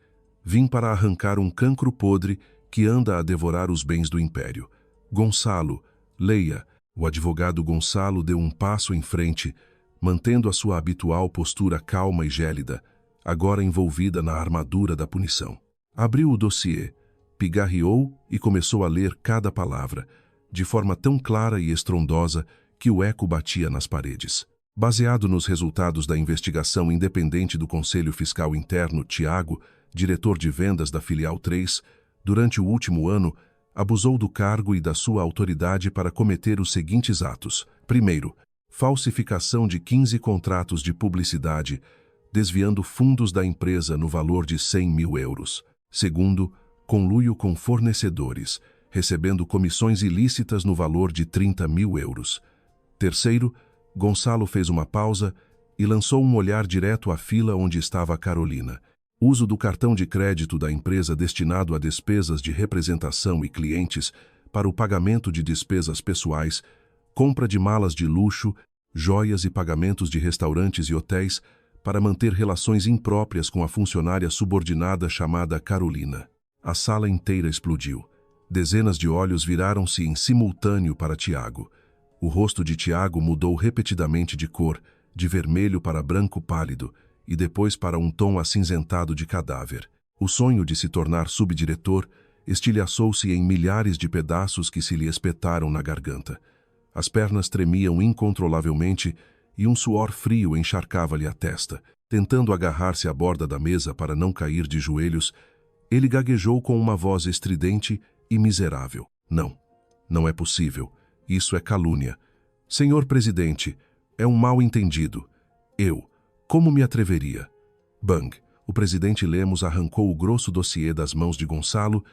Vim para arrancar um cancro podre que anda a devorar os bens do império. Gonçalo, leia. O advogado Gonçalo deu um passo em frente, mantendo a sua habitual postura calma e gélida, agora envolvida na armadura da punição. Abriu o dossiê, pigarreou e começou a ler cada palavra, de forma tão clara e estrondosa que o eco batia nas paredes. Baseado nos resultados da investigação independente do Conselho Fiscal Interno, Tiago, diretor de vendas da filial 3, durante o último ano, abusou do cargo e da sua autoridade para cometer os seguintes atos. Primeiro, falsificação de 15 contratos de publicidade, desviando fundos da empresa no valor de 100 mil euros. Segundo, conluio com fornecedores, recebendo comissões ilícitas no valor de 30 mil euros. Terceiro, Gonçalo fez uma pausa e lançou um olhar direto à fila onde estava a Carolina. Uso do cartão de crédito da empresa destinado a despesas de representação e clientes para o pagamento de despesas pessoais, compra de malas de luxo, joias e pagamentos de restaurantes e hotéis para manter relações impróprias com a funcionária subordinada chamada Carolina. A sala inteira explodiu. Dezenas de olhos viraram-se em simultâneo para Tiago. O rosto de Tiago mudou repetidamente de cor, de vermelho para branco pálido, e depois para um tom acinzentado de cadáver. O sonho de se tornar subdiretor estilhaçou-se em milhares de pedaços que se lhe espetaram na garganta. As pernas tremiam incontrolavelmente e um suor frio encharcava-lhe a testa. Tentando agarrar-se à borda da mesa para não cair de joelhos, ele gaguejou com uma voz estridente e miserável. Não, não é possível. Isso é calúnia. Senhor presidente, é um mal-entendido. Eu, Como me atreveria? Bang! O presidente Lemos arrancou o grosso dossiê das mãos de Gonçalo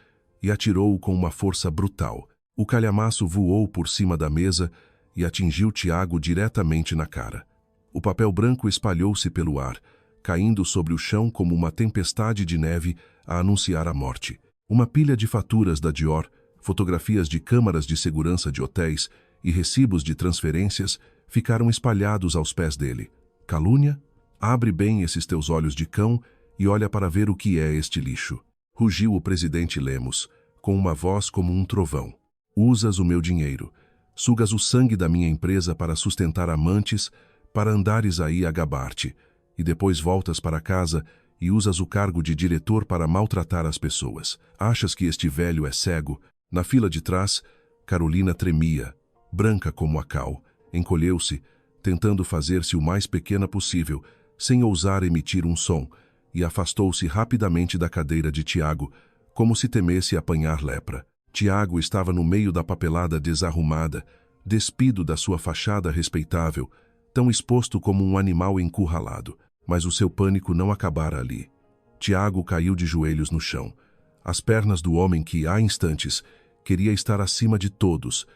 e atirou-o com uma força brutal. O calhamaço voou por cima da mesa e atingiu Tiago diretamente na cara. O papel branco espalhou-se pelo ar, caindo sobre o chão como uma tempestade de neve a anunciar a morte. Uma pilha de faturas da Dior, fotografias de câmaras de segurança de hotéis e recibos de transferências ficaram espalhados aos pés dele. Calúnia? Abre bem esses teus olhos de cão e olha para ver o que é este lixo. Rugiu o presidente Lemos, com uma voz como um trovão. Usas o meu dinheiro. Sugas o sangue da minha empresa para sustentar amantes, para andares aí a gabar-te, e depois voltas para casa e usas o cargo de diretor para maltratar as pessoas. Achas que este velho é cego? Na fila de trás, Carolina tremia, branca como a cal. Encolheu-se, tentando fazer-se o mais pequena possível, sem ousar emitir um som, e afastou-se rapidamente da cadeira de Tiago, como se temesse apanhar lepra. Tiago estava no meio da papelada desarrumada, despido da sua fachada respeitável, tão exposto como um animal encurralado. Mas o seu pânico não acabara ali. Tiago caiu de joelhos no chão. As pernas do homem que, há instantes, queria estar acima de todos,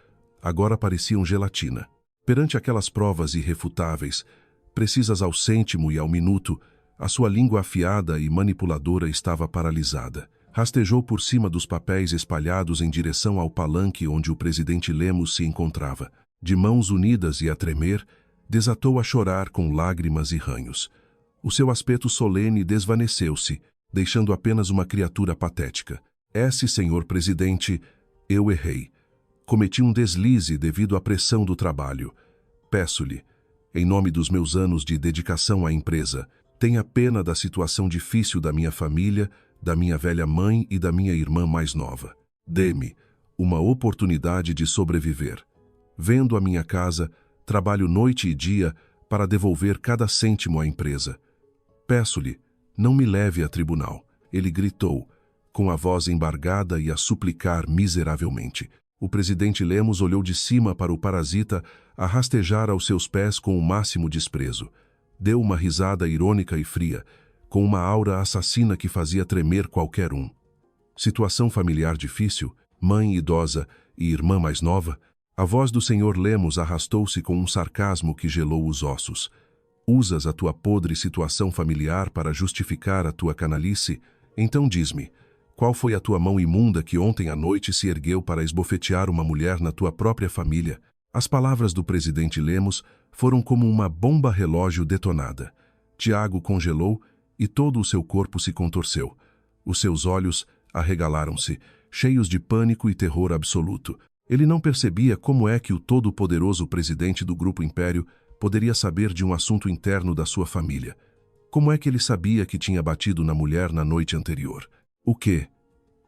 agora pareciam gelatina. Perante aquelas provas irrefutáveis, precisas ao cêntimo e ao minuto, a sua língua afiada e manipuladora estava paralisada. Rastejou por cima dos papéis espalhados em direção ao palanque onde o presidente Lemos se encontrava. De mãos unidas e a tremer, desatou a chorar com lágrimas e ranhos. O seu aspecto solene desvaneceu-se, deixando apenas uma criatura patética. Senhor presidente, eu errei. Cometi um deslize devido à pressão do trabalho. Peço-lhe, em nome dos meus anos de dedicação à empresa, tenha pena da situação difícil da minha família, da minha velha mãe e da minha irmã mais nova. Dê-me uma oportunidade de sobreviver. Vendo a minha casa, trabalho noite e dia para devolver cada cêntimo à empresa. Peço-lhe, não me leve a tribunal. Ele gritou, com a voz embargada e a suplicar miseravelmente. O presidente Lemos olhou de cima para o parasita a rastejar aos seus pés com o máximo desprezo. Deu uma risada irônica e fria, com uma aura assassina que fazia tremer qualquer um. Situação familiar difícil, mãe idosa e irmã mais nova, a voz do senhor Lemos arrastou-se com um sarcasmo que gelou os ossos. Usas a tua podre situação familiar para justificar a tua canalice? Então diz-me, qual foi a tua mão imunda que ontem à noite se ergueu para esbofetear uma mulher na tua própria família? As palavras do presidente Lemos foram como uma bomba relógio detonada. Tiago congelou e todo o seu corpo se contorceu. Os seus olhos arregalaram-se, cheios de pânico e terror absoluto. Ele não percebia como é que o todo-poderoso presidente do Grupo Império poderia saber de um assunto interno da sua família. Como é que ele sabia que tinha batido na mulher na noite anterior? O quê?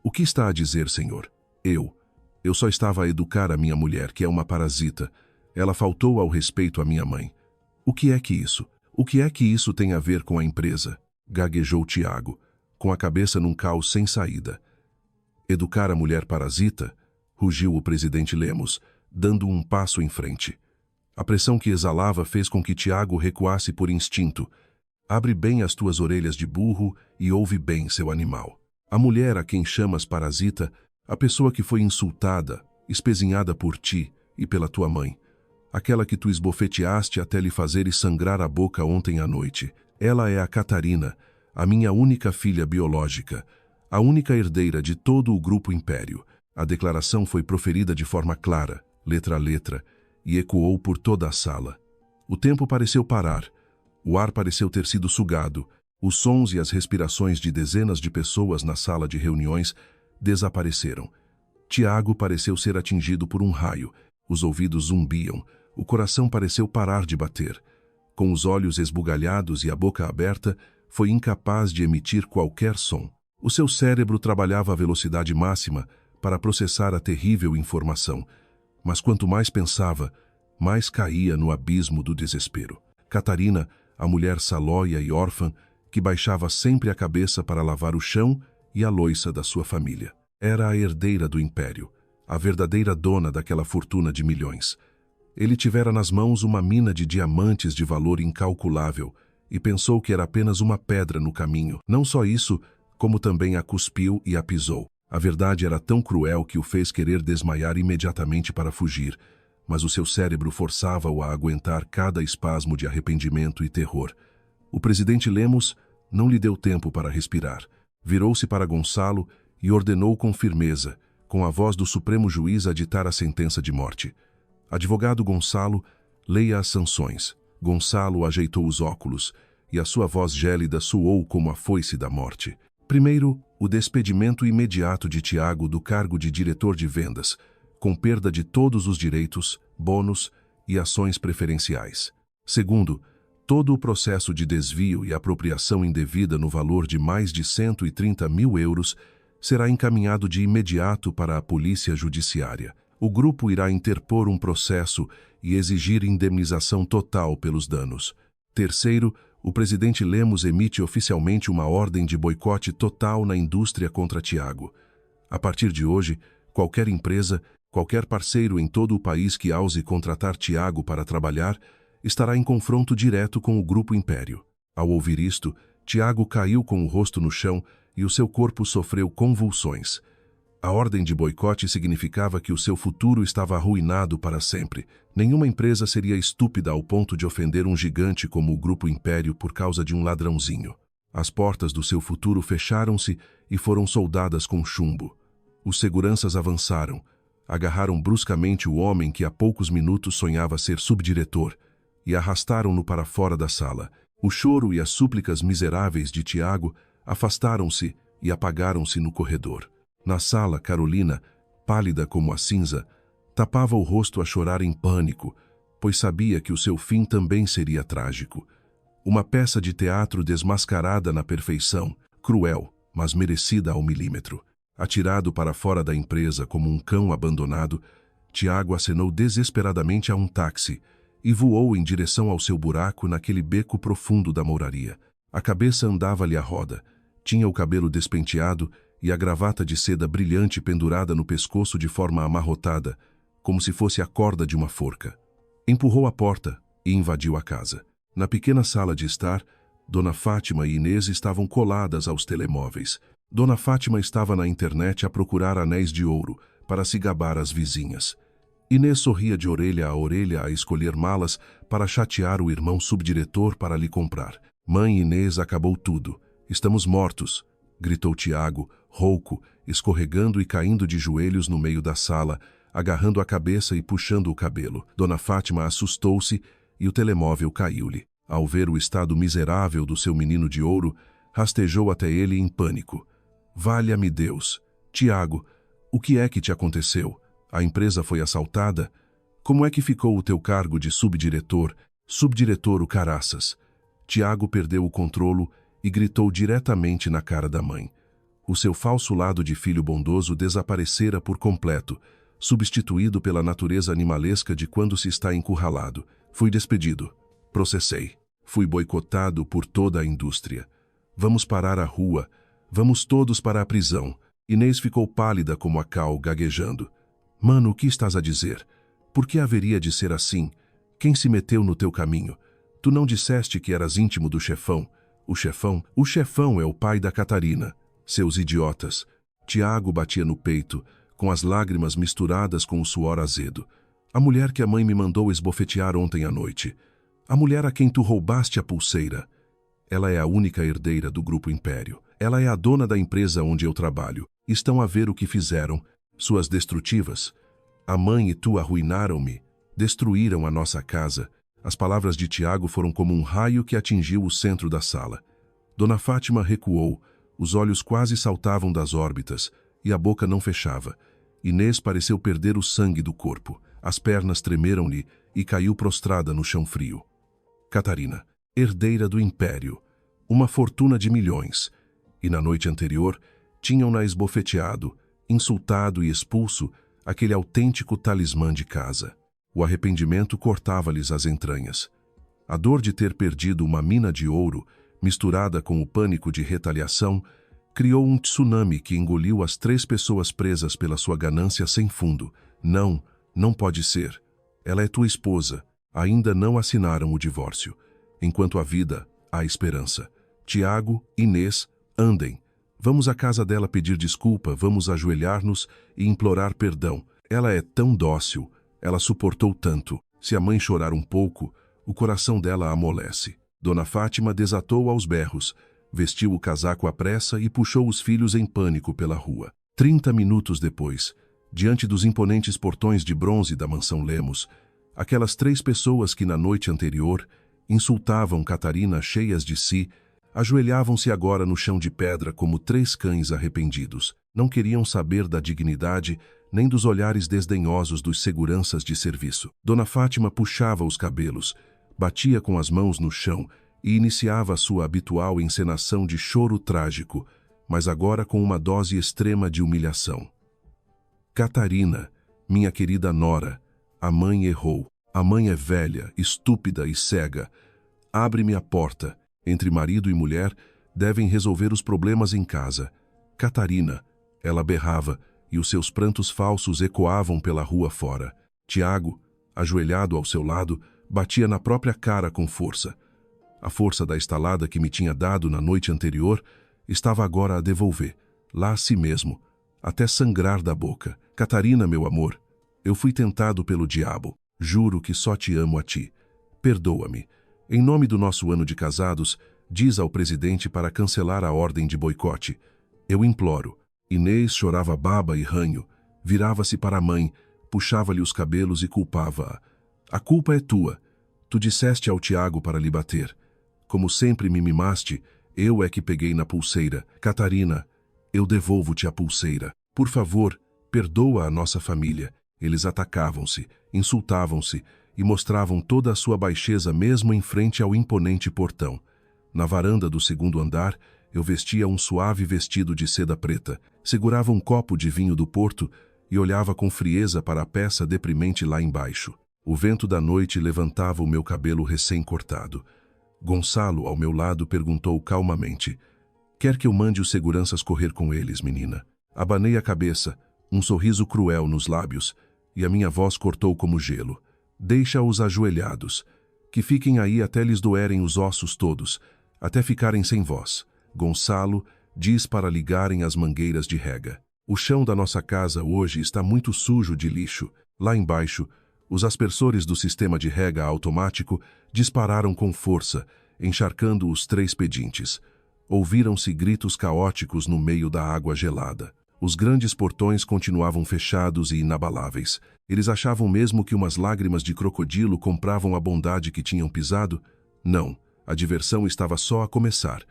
O que está a dizer, senhor? Eu só estava a educar a minha mulher, que é uma parasita. Ela faltou ao respeito à minha mãe. O que é que isso? O que é que isso tem a ver com a empresa? Gaguejou Tiago, com a cabeça num caos sem saída. Educar a mulher parasita? Rugiu o presidente Lemos, dando um passo em frente. A pressão que exalava fez com que Tiago recuasse por instinto. Abre bem as tuas orelhas de burro e ouve bem, seu animal. A mulher a quem chamas parasita, a pessoa que foi insultada, espezinhada por ti e pela tua mãe, aquela que tu esbofeteaste até lhe fazeres sangrar a boca ontem à noite, ela é a Catarina, a minha única filha biológica, a única herdeira de todo o Grupo Império. A declaração foi proferida de forma clara, letra a letra, e ecoou por toda a sala. O tempo pareceu parar, o ar pareceu ter sido sugado, os sons e as respirações de dezenas de pessoas na sala de reuniões desapareceram. Tiago pareceu ser atingido por um raio, os ouvidos zumbiam, o coração pareceu parar de bater. Com os olhos esbugalhados e a boca aberta, foi incapaz de emitir qualquer som. O seu cérebro trabalhava à velocidade máxima para processar a terrível informação, mas quanto mais pensava, mais caía no abismo do desespero. Catarina, a mulher salóia e órfã, que baixava sempre a cabeça para lavar o chão e a louça da sua família. Era a herdeira do império, a verdadeira dona daquela fortuna de milhões. Ele tivera nas mãos uma mina de diamantes de valor incalculável e pensou que era apenas uma pedra no caminho. Não só isso, como também a cuspiu e a pisou. A verdade era tão cruel que o fez querer desmaiar imediatamente para fugir, mas o seu cérebro forçava-o a aguentar cada espasmo de arrependimento e terror. O presidente Lemos não lhe deu tempo para respirar. Virou-se para Gonçalo e ordenou com firmeza, com a voz do Supremo Juiz, a ditar a sentença de morte. Advogado Gonçalo, leia as sanções. Gonçalo ajeitou os óculos e a sua voz gélida soou como a foice da morte. Primeiro, o despedimento imediato de Tiago do cargo de diretor de vendas, com perda de todos os direitos, bônus e ações preferenciais. Segundo, todo o processo de desvio e apropriação indevida no valor de mais de 130 mil euros será encaminhado de imediato para a Polícia Judiciária. O grupo irá interpor um processo e exigir indemnização total pelos danos. Terceiro, o presidente Lemos emite oficialmente uma ordem de boicote total na indústria contra Tiago. A partir de hoje, qualquer empresa, qualquer parceiro em todo o país que ouse contratar Tiago para trabalhar, estará em confronto direto com o Grupo Império. Ao ouvir isto, Tiago caiu com o rosto no chão e o seu corpo sofreu convulsões. A ordem de boicote significava que o seu futuro estava arruinado para sempre. Nenhuma empresa seria estúpida ao ponto de ofender um gigante como o Grupo Império por causa de um ladrãozinho. As portas do seu futuro fecharam-se e foram soldadas com chumbo. Os seguranças avançaram, agarraram bruscamente o homem que há poucos minutos sonhava ser subdiretor e arrastaram-no para fora da sala. O choro e as súplicas miseráveis de Tiago afastaram-se e apagaram-se no corredor. Na sala, Carolina, pálida como a cinza, tapava o rosto a chorar em pânico, pois sabia que o seu fim também seria trágico. Uma peça de teatro desmascarada na perfeição, cruel, mas merecida ao milímetro. Atirado para fora da empresa como um cão abandonado, Tiago acenou desesperadamente a um táxi e voou em direção ao seu buraco naquele beco profundo da mouraria. A cabeça andava-lhe à roda, tinha o cabelo despenteado e a gravata de seda brilhante pendurada no pescoço de forma amarrotada, como se fosse a corda de uma forca. Empurrou a porta e invadiu a casa. Na pequena sala de estar, Dona Fátima e Inês estavam coladas aos telemóveis. Dona Fátima estava na internet a procurar anéis de ouro para se gabar às vizinhas. Inês sorria de orelha a orelha a escolher malas para chatear o irmão subdiretor para lhe comprar. Mãe Inês, acabou tudo. Estamos mortos, gritou Tiago, rouco, escorregando e caindo de joelhos no meio da sala, agarrando a cabeça e puxando o cabelo. Dona Fátima assustou-se e o telemóvel caiu-lhe. Ao ver o estado miserável do seu menino de ouro, rastejou até ele em pânico. Valha-me Deus! Tiago, o que é que te aconteceu? A empresa foi assaltada? Como é que ficou o teu cargo de subdiretor? Subdiretor o caraças. Tiago perdeu o controlo e gritou diretamente na cara da mãe. O seu falso lado de filho bondoso desaparecera por completo, substituído pela natureza animalesca de quando se está encurralado. Fui despedido. Processei. Fui boicotado por toda a indústria. Vamos parar a rua. Vamos todos para a prisão. Inês ficou pálida como a cal, gaguejando. Mano, o que estás a dizer? Por que haveria de ser assim? Quem se meteu no teu caminho? Tu não disseste que eras íntimo do chefão? O chefão? O chefão é o pai da Catarina. Seus idiotas. Tiago batia no peito, com as lágrimas misturadas com o suor azedo. A mulher que a mãe me mandou esbofetear ontem à noite. A mulher a quem tu roubaste a pulseira. Ela é a única herdeira do Grupo Império. Ela é a dona da empresa onde eu trabalho. Estão a ver o que fizeram. Suas destrutivas. A mãe e tu arruinaram-me. Destruíram a nossa casa. As palavras de Tiago foram como um raio que atingiu o centro da sala. Dona Fátima recuou. Os olhos quase saltavam das órbitas e a boca não fechava. Inês pareceu perder o sangue do corpo. As pernas tremeram-lhe e caiu prostrada no chão frio. Catarina, herdeira do Império, uma fortuna de milhões, e na noite anterior tinham-na esbofeteado, insultado e expulso aquele autêntico talismã de casa. O arrependimento cortava-lhes as entranhas. A dor de ter perdido uma mina de ouro, misturada com o pânico de retaliação, criou um tsunami que engoliu as 3 pessoas presas pela sua ganância sem fundo. Não, não pode ser. Ela é tua esposa. Ainda não assinaram o divórcio. Enquanto há vida, há esperança. Tiago, Inês, andem. Vamos à casa dela pedir desculpa, vamos ajoelhar-nos e implorar perdão. Ela é tão dócil, ela suportou tanto. Se a mãe chorar um pouco, o coração dela amolece. Dona Fátima desatou aos berros, vestiu o casaco à pressa e puxou os filhos em pânico pela rua. 30 minutos depois, diante dos imponentes portões de bronze da mansão Lemos, aquelas 3 pessoas que na noite anterior insultavam Catarina cheias de si, ajoelhavam-se agora no chão de pedra como 3 cães arrependidos. Não queriam saber da dignidade nem dos olhares desdenhosos dos seguranças de serviço. Dona Fátima puxava os cabelos, batia com as mãos no chão e iniciava a sua habitual encenação de choro trágico, mas agora com uma dose extrema de humilhação. Catarina, minha querida nora, a mãe errou. A mãe é velha, estúpida e cega. Abre-me a porta. Entre marido e mulher, devem resolver os problemas em casa. Catarina, ela berrava, e os seus prantos falsos ecoavam pela rua fora. Tiago, ajoelhado ao seu lado, batia na própria cara com força. A força da estalada que me tinha dado na noite anterior estava agora a devolver, lá a si mesmo, até sangrar da boca. Catarina, meu amor, eu fui tentado pelo diabo. Juro que só te amo a ti. Perdoa-me. Em nome do nosso ano de casados, diz ao presidente para cancelar a ordem de boicote. Eu imploro. Inês chorava baba e ranho, virava-se para a mãe, puxava-lhe os cabelos e culpava-a. A culpa é tua. Tu disseste ao Tiago para lhe bater. Como sempre me mimaste, eu é que peguei na pulseira. Catarina, eu devolvo-te a pulseira. Por favor, perdoa a nossa família. Eles atacavam-se, insultavam-se e mostravam toda a sua baixeza mesmo em frente ao imponente portão. Na varanda do 2º andar, eu vestia um suave vestido de seda preta, segurava um copo de vinho do Porto e olhava com frieza para a peça deprimente lá embaixo. O vento da noite levantava o meu cabelo recém-cortado. Gonçalo, ao meu lado, perguntou calmamente: quer que eu mande os seguranças correr com eles, menina? Abanei a cabeça, um sorriso cruel nos lábios, e a minha voz cortou como gelo. Deixa-os ajoelhados, que fiquem aí até lhes doerem os ossos todos, até ficarem sem voz. Gonçalo diz para ligarem as mangueiras de rega. O chão da nossa casa hoje está muito sujo de lixo. Lá embaixo, os aspersores do sistema de rega automático dispararam com força, encharcando os 3 pedintes. Ouviram-se gritos caóticos no meio da água gelada. Os grandes portões continuavam fechados e inabaláveis. Eles achavam mesmo que umas lágrimas de crocodilo compravam a bondade que tinham pisado? Não, a diversão estava só a começar.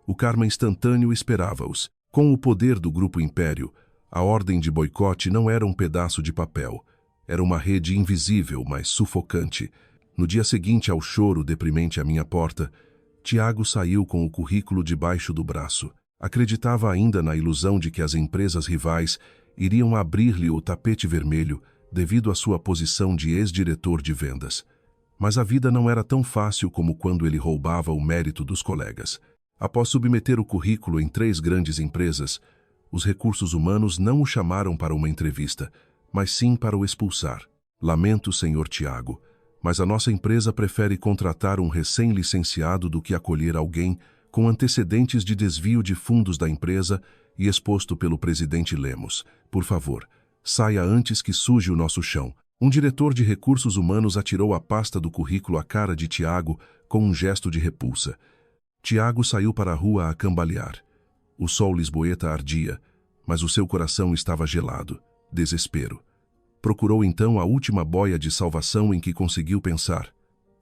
O karma instantâneo esperava-os. Com o poder do Grupo Império, a ordem de boicote não era um pedaço de papel. Era uma rede invisível, mas sufocante. No dia seguinte ao choro deprimente à minha porta, Tiago saiu com o currículo debaixo do braço. Acreditava ainda na ilusão de que as empresas rivais iriam abrir-lhe o tapete vermelho devido à sua posição de ex-diretor de vendas. Mas a vida não era tão fácil como quando ele roubava o mérito dos colegas. Após submeter o currículo em 3 grandes empresas, os recursos humanos não o chamaram para uma entrevista, mas sim para o expulsar. Lamento, senhor Tiago, mas a nossa empresa prefere contratar um recém-licenciado do que acolher alguém com antecedentes de desvio de fundos da empresa e exposto pelo presidente Lemos. Por favor, saia antes que suje o nosso chão. Um diretor de recursos humanos atirou a pasta do currículo à cara de Tiago com um gesto de repulsa. Tiago saiu para a rua a cambalear. O sol lisboeta ardia, mas o seu coração estava gelado. Desespero. Procurou então a última boia de salvação em que conseguiu pensar.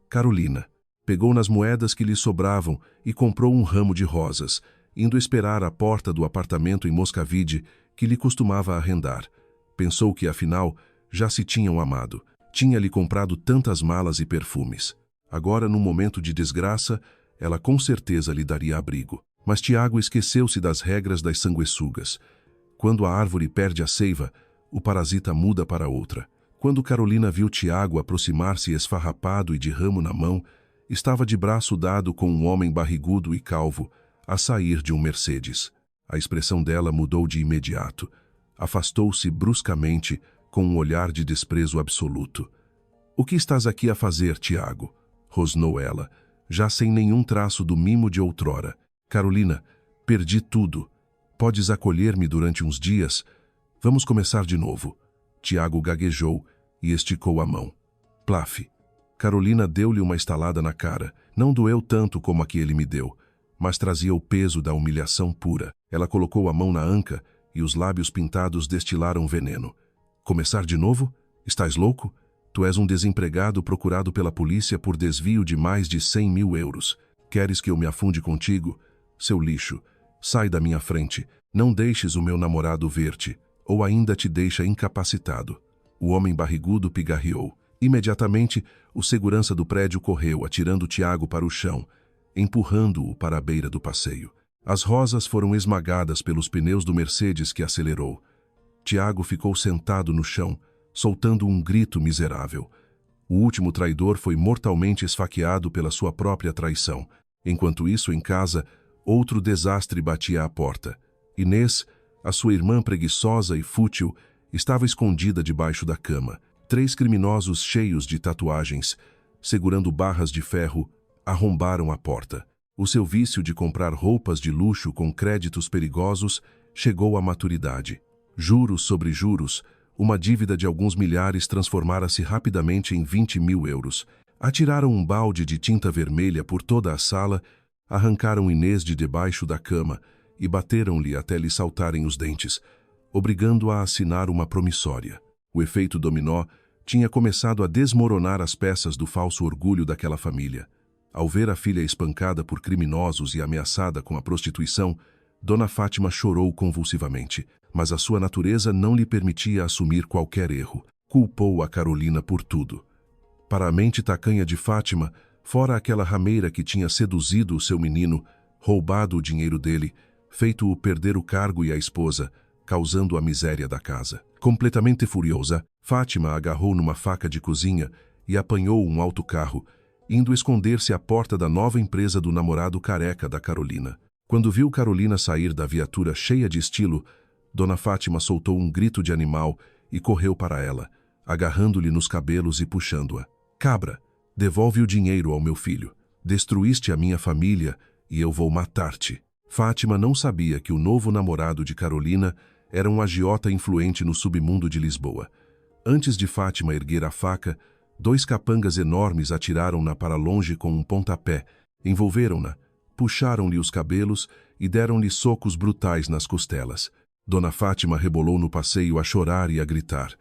Carolina. Pegou nas moedas que lhe sobravam e comprou um ramo de rosas, indo esperar à porta do apartamento em Moscavide que lhe costumava arrendar. Pensou que, afinal, já se tinham amado. Tinha-lhe comprado tantas malas e perfumes. Agora, num momento de desgraça, ela com certeza lhe daria abrigo. Mas Tiago esqueceu-se das regras das sanguessugas. Quando a árvore perde a seiva, o parasita muda para outra. Quando Carolina viu Tiago aproximar-se esfarrapado e de ramo na mão, estava de braço dado com um homem barrigudo e calvo, a sair de um Mercedes. A expressão dela mudou de imediato. Afastou-se bruscamente, com um olhar de desprezo absoluto. — O que estás aqui a fazer, Tiago? — rosnou ela. já sem nenhum traço do mimo de outrora. Carolina, perdi tudo. Podes acolher-me durante uns dias? Vamos começar de novo. Tiago gaguejou e esticou a mão. Plaf. Carolina deu-lhe uma estalada na cara. Não doeu tanto como a que ele me deu, mas trazia o peso da humilhação pura. Ela colocou a mão na anca e os lábios pintados destilaram veneno. Começar de novo? Estás louco? Tu és um desempregado procurado pela polícia por desvio de mais de 100 mil euros. Queres que eu me afunde contigo? Seu lixo, sai da minha frente. Não deixes o meu namorado ver-te, ou ainda te deixa incapacitado. O homem barrigudo pigarreou. Imediatamente, o segurança do prédio correu, atirando Tiago para o chão, empurrando-o para a beira do passeio. As rosas foram esmagadas pelos pneus do Mercedes que acelerou. Tiago ficou sentado no chão, soltando um grito miserável. O último traidor foi mortalmente esfaqueado pela sua própria traição. Enquanto isso, em casa, outro desastre batia à porta. Inês, a sua irmã preguiçosa e fútil, estava escondida debaixo da cama. 3 criminosos cheios de tatuagens, segurando barras de ferro, arrombaram a porta. O seu vício de comprar roupas de luxo com créditos perigosos chegou à maturidade. Juros sobre juros, uma dívida de alguns milhares transformara-se rapidamente em 20 mil euros. Atiraram um balde de tinta vermelha por toda a sala, arrancaram Inês de debaixo da cama e bateram-lhe até lhe saltarem os dentes, obrigando-a a assinar uma promissória. O efeito dominó tinha começado a desmoronar as peças do falso orgulho daquela família. Ao ver a filha espancada por criminosos e ameaçada com a prostituição, Dona Fátima chorou convulsivamente, mas a sua natureza não lhe permitia assumir qualquer erro. Culpou a Carolina por tudo. Para a mente tacanha de Fátima, fora aquela rameira que tinha seduzido o seu menino, roubado o dinheiro dele, feito-o perder o cargo e a esposa, causando a miséria da casa. Completamente furiosa, Fátima agarrou numa faca de cozinha e apanhou um autocarro, indo esconder-se à porta da nova empresa do namorado careca da Carolina. Quando viu Carolina sair da viatura cheia de estilo, Dona Fátima soltou um grito de animal e correu para ela, agarrando-lhe nos cabelos e puxando-a. Cabra, devolve o dinheiro ao meu filho. Destruíste a minha família e eu vou matar-te. Fátima não sabia que o novo namorado de Carolina era um agiota influente no submundo de Lisboa. Antes de Fátima erguer a faca, 2 capangas enormes atiraram-na para longe com um pontapé, envolveram-na, puxaram-lhe os cabelos e deram-lhe socos brutais nas costelas. Dona Fátima rebolou no passeio a chorar e a gritar.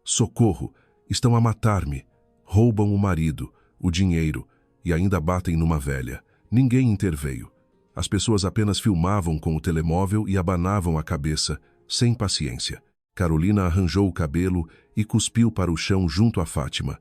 Socorro! Estão a matar-me! Roubam o marido, o dinheiro e ainda batem numa velha. Ninguém interveio. As pessoas apenas filmavam com o telemóvel e abanavam a cabeça, sem paciência. Carolina arranjou o cabelo e cuspiu para o chão junto a Fátima.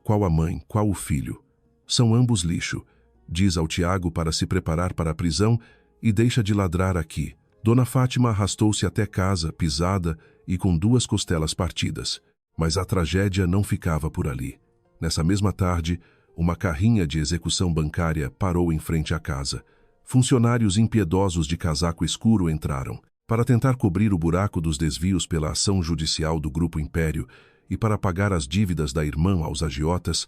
Qual a mãe, qual o filho? São ambos lixo. Diz ao Tiago para se preparar para a prisão e deixa de ladrar aqui. Dona Fátima arrastou-se até casa, pisada e com 2 costelas partidas. Mas a tragédia não ficava por ali. Nessa mesma tarde, uma carrinha de execução bancária parou em frente à casa. Funcionários impiedosos de casaco escuro entraram. Para tentar cobrir o buraco dos desvios pela ação judicial do Grupo Império e para pagar as dívidas da irmã aos agiotas,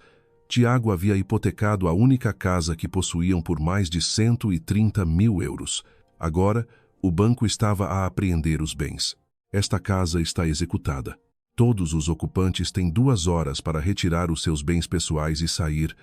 Tiago havia hipotecado a única casa que possuíam por mais de 130 mil euros. Agora, o banco estava a apreender os bens. Esta casa está executada. Todos os ocupantes têm 2 horas para retirar os seus bens pessoais e sair,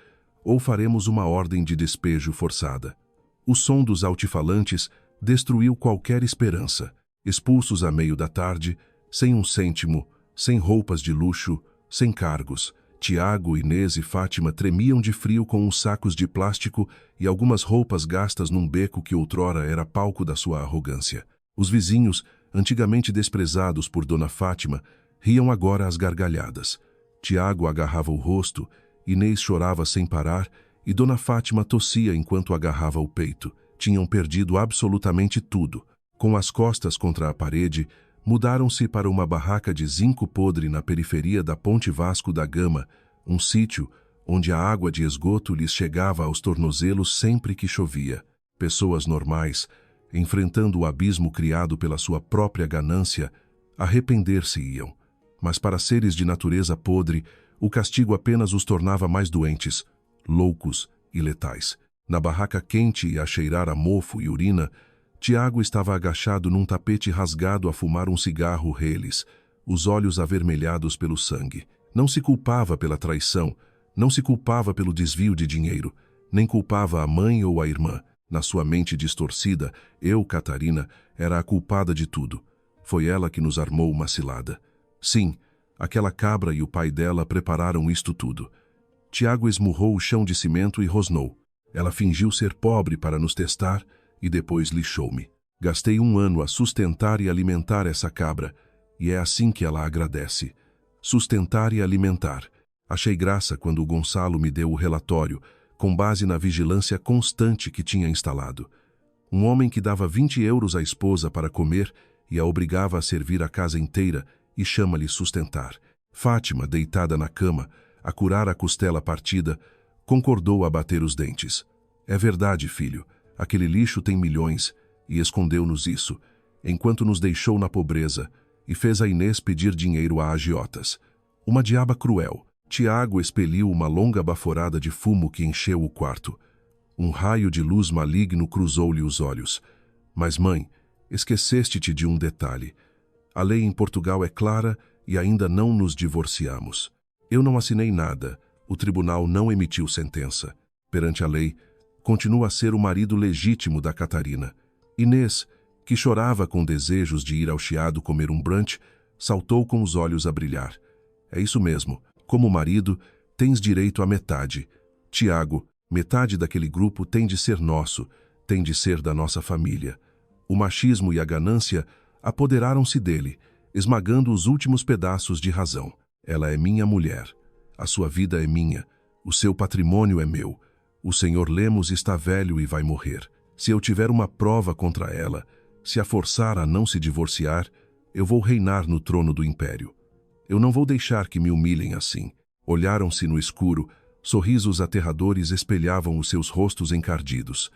ou faremos uma ordem de despejo forçada. O som dos altifalantes destruiu qualquer esperança. Expulsos à meio da tarde, sem um cêntimo, sem roupas de luxo, sem cargos, Tiago, Inês e Fátima tremiam de frio com uns sacos de plástico e algumas roupas gastas num beco que outrora era palco da sua arrogância. Os vizinhos, antigamente desprezados por Dona Fátima, riam agora às gargalhadas. Tiago agarrava o rosto, Inês chorava sem parar e Dona Fátima tossia enquanto agarrava o peito. Tinham perdido absolutamente tudo. Com as costas contra a parede, mudaram-se para uma barraca de zinco podre na periferia da Ponte Vasco da Gama, um sítio onde a água de esgoto lhes chegava aos tornozelos sempre que chovia. Pessoas normais, enfrentando o abismo criado pela sua própria ganância, arrepender-se-iam. Mas para seres de natureza podre, o castigo apenas os tornava mais doentes, loucos e letais. Na barraca quente e a cheirar a mofo e urina, Tiago estava agachado num tapete rasgado a fumar um cigarro Reles, os olhos avermelhados pelo sangue. Não se culpava pela traição, não se culpava pelo desvio de dinheiro, nem culpava a mãe ou a irmã. Na sua mente distorcida, eu, Catarina, era a culpada de tudo. Foi ela que nos armou uma cilada. Sim, aquela cabra e o pai dela prepararam isto tudo. Tiago esmurrou o chão de cimento e rosnou. Ela fingiu ser pobre para nos testar e depois lixou-me. Gastei 1 ano a sustentar e alimentar essa cabra, e é assim que ela agradece. Sustentar e alimentar. Achei graça quando o Gonçalo me deu o relatório, com base na vigilância constante que tinha instalado. Um homem que dava 20 euros à esposa para comer e a obrigava a servir a casa inteira e chama-lhe sustentar. Fátima, deitada na cama, a curar a costela partida, concordou a bater os dentes. É verdade, filho, aquele lixo tem milhões, e escondeu-nos isso, enquanto nos deixou na pobreza, e fez a Inês pedir dinheiro a agiotas. Uma diaba cruel. Tiago expeliu uma longa baforada de fumo que encheu o quarto. Um raio de luz maligno cruzou-lhe os olhos. Mas, mãe, esqueceste-te de um detalhe. A lei em Portugal é clara e ainda não nos divorciamos. Eu não assinei nada. O tribunal não emitiu sentença. Perante a lei, continua a ser o marido legítimo da Catarina. Inês, que chorava com desejos de ir ao Chiado comer um brunch, saltou com os olhos a brilhar. É isso mesmo. Como marido, tens direito à metade. Tiago, metade daquele grupo tem de ser nosso, tem de ser da nossa família. O machismo e a ganância apoderaram-se dele, esmagando os últimos pedaços de razão. Ela é minha mulher. A sua vida é minha. O seu patrimônio é meu. O senhor Lemos está velho e vai morrer. Se eu tiver uma prova contra ela, se a forçar a não se divorciar, eu vou reinar no trono do império. Eu não vou deixar que me humilhem assim. Olharam-se no escuro, sorrisos aterradores espelhavam os seus rostos encardidos.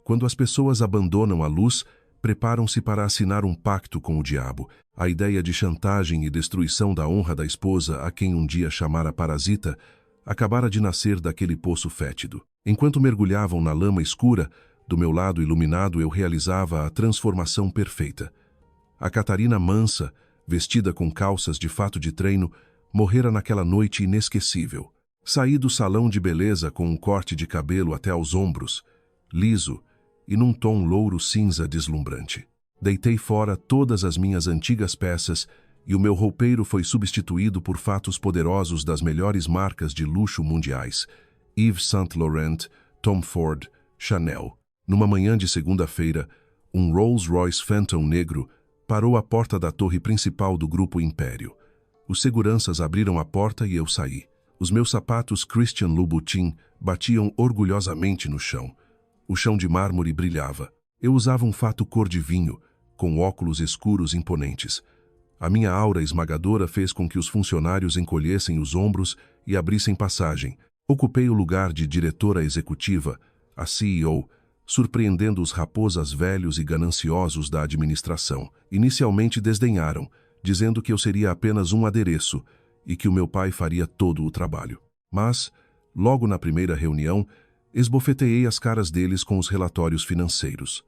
Quando as pessoas abandonam a luz, preparam-se para assinar um pacto com o diabo. A ideia de chantagem e destruição da honra da esposa, a quem um dia chamara parasita, acabara de nascer daquele poço fétido. Enquanto mergulhavam na lama escura, do meu lado iluminado eu realizava a transformação perfeita. A Catarina mansa, vestida com calças de fato de treino, morrera naquela noite inesquecível. Saí do salão de beleza com um corte de cabelo até aos ombros, liso e num tom louro-cinza deslumbrante. Deitei fora todas as minhas antigas peças e o meu roupeiro foi substituído por fatos poderosos das melhores marcas de luxo mundiais: Yves Saint Laurent, Tom Ford, Chanel. Numa manhã de segunda-feira, um Rolls-Royce Phantom negro parou à porta da torre principal do Grupo Império. Os seguranças abriram a porta e eu saí. Os meus sapatos Christian Louboutin batiam orgulhosamente no chão. O chão de mármore brilhava. Eu usava um fato cor de vinho, com óculos escuros imponentes. A minha aura esmagadora fez com que os funcionários encolhessem os ombros e abrissem passagem. Ocupei o lugar de diretora executiva, a CEO, surpreendendo os raposas velhos e gananciosos da administração. Inicialmente desdenharam, dizendo que eu seria apenas um adereço e que o meu pai faria todo o trabalho. Mas, logo na primeira reunião, esbofeteei as caras deles com os relatórios financeiros.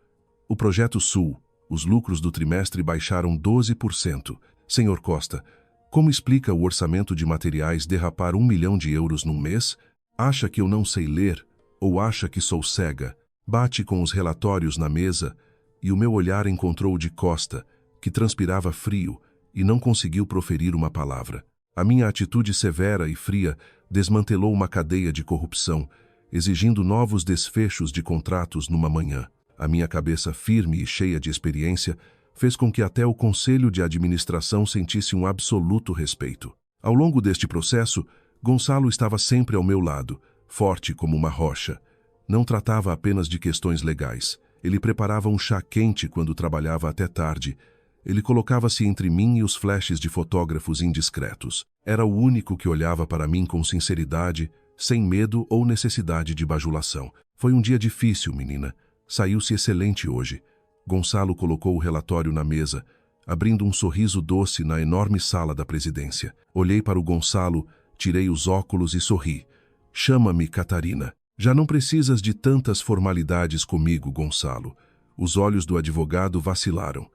O Projeto Sul, os lucros do trimestre baixaram 12%. Senhor Costa, como explica o orçamento de materiais derrapar 1 milhão de euros num mês? Acha que eu não sei ler ou acha que sou cega? Bate com os relatórios na mesa e o meu olhar encontrou o de Costa, que transpirava frio e não conseguiu proferir uma palavra. A minha atitude severa e fria desmantelou uma cadeia de corrupção, exigindo novos desfechos de contratos numa manhã. A minha cabeça firme e cheia de experiência fez com que até o conselho de administração sentisse um absoluto respeito. Ao longo deste processo, Gonçalo estava sempre ao meu lado, forte como uma rocha. Não tratava apenas de questões legais. Ele preparava um chá quente quando trabalhava até tarde. Ele colocava-se entre mim e os flashes de fotógrafos indiscretos. Era o único que olhava para mim com sinceridade, sem medo ou necessidade de bajulação. Foi um dia difícil, menina. Saiu-se excelente hoje. Gonçalo colocou o relatório na mesa, abrindo um sorriso doce na enorme sala da presidência. Olhei para o Gonçalo, tirei os óculos e sorri. Chama-me Catarina. Já não precisas de tantas formalidades comigo, Gonçalo. Os olhos do advogado vacilaram.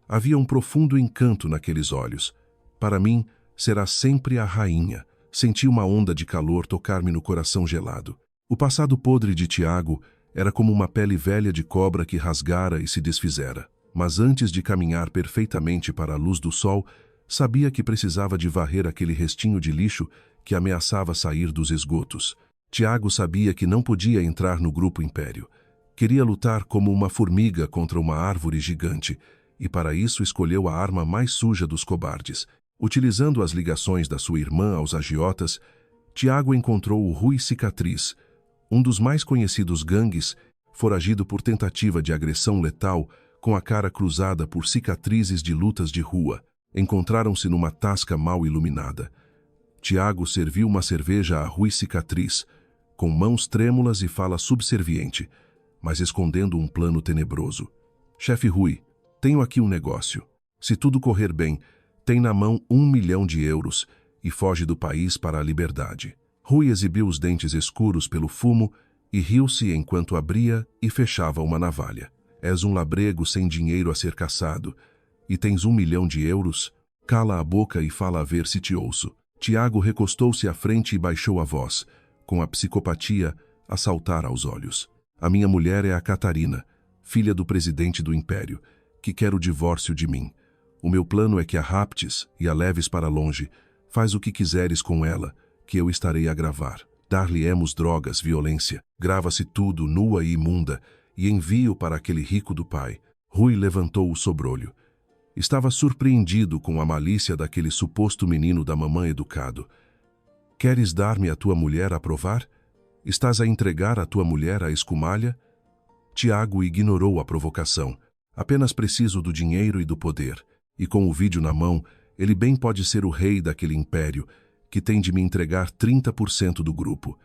Havia um profundo encanto naqueles olhos. Para mim, será sempre a rainha. Senti uma onda de calor tocar-me no coração gelado. O passado podre de Tiago era como uma pele velha de cobra que rasgara e se desfizera. Mas antes de caminhar perfeitamente para a luz do sol, sabia que precisava de varrer aquele restinho de lixo que ameaçava sair dos esgotos. Tiago sabia que não podia entrar no Grupo Império. Queria lutar como uma formiga contra uma árvore gigante, e para isso escolheu a arma mais suja dos cobardes. Utilizando as ligações da sua irmã aos agiotas, Tiago encontrou o Rui Cicatriz, um dos mais conhecidos gangues, foragido por tentativa de agressão letal, com a cara cruzada por cicatrizes de lutas de rua. Encontraram-se numa tasca mal iluminada. Tiago serviu uma cerveja a Rui Cicatriz, com mãos trêmulas e fala subserviente, mas escondendo um plano tenebroso. Chefe Rui, tenho aqui um negócio. Se tudo correr bem, tem na mão 1 milhão de euros e foge do país para a liberdade. Rui exibiu os dentes escuros pelo fumo e riu-se enquanto abria e fechava uma navalha. És um labrego sem dinheiro a ser caçado. E tens 1 milhão de euros? Cala a boca e fala a ver se te ouço. Tiago recostou-se à frente e baixou a voz, com a psicopatia a saltar aos olhos. A minha mulher é a Catarina, filha do presidente do Império, que quer o divórcio de mim. O meu plano é que a raptes e a leves para longe. Faz o que quiseres com ela, que eu estarei a gravar. Dar-lhe-emos drogas, violência. Grava-se tudo, nua e imunda, e envio para aquele rico do pai. Rui levantou o sobrolho. Estava surpreendido com a malícia daquele suposto menino da mamã educado. Queres dar-me a tua mulher a provar? Estás a entregar a tua mulher à escumalha? Tiago ignorou a provocação. Apenas preciso do dinheiro e do poder. E com o vídeo na mão, ele bem pode ser o rei daquele império, que tem de me entregar 30% do grupo.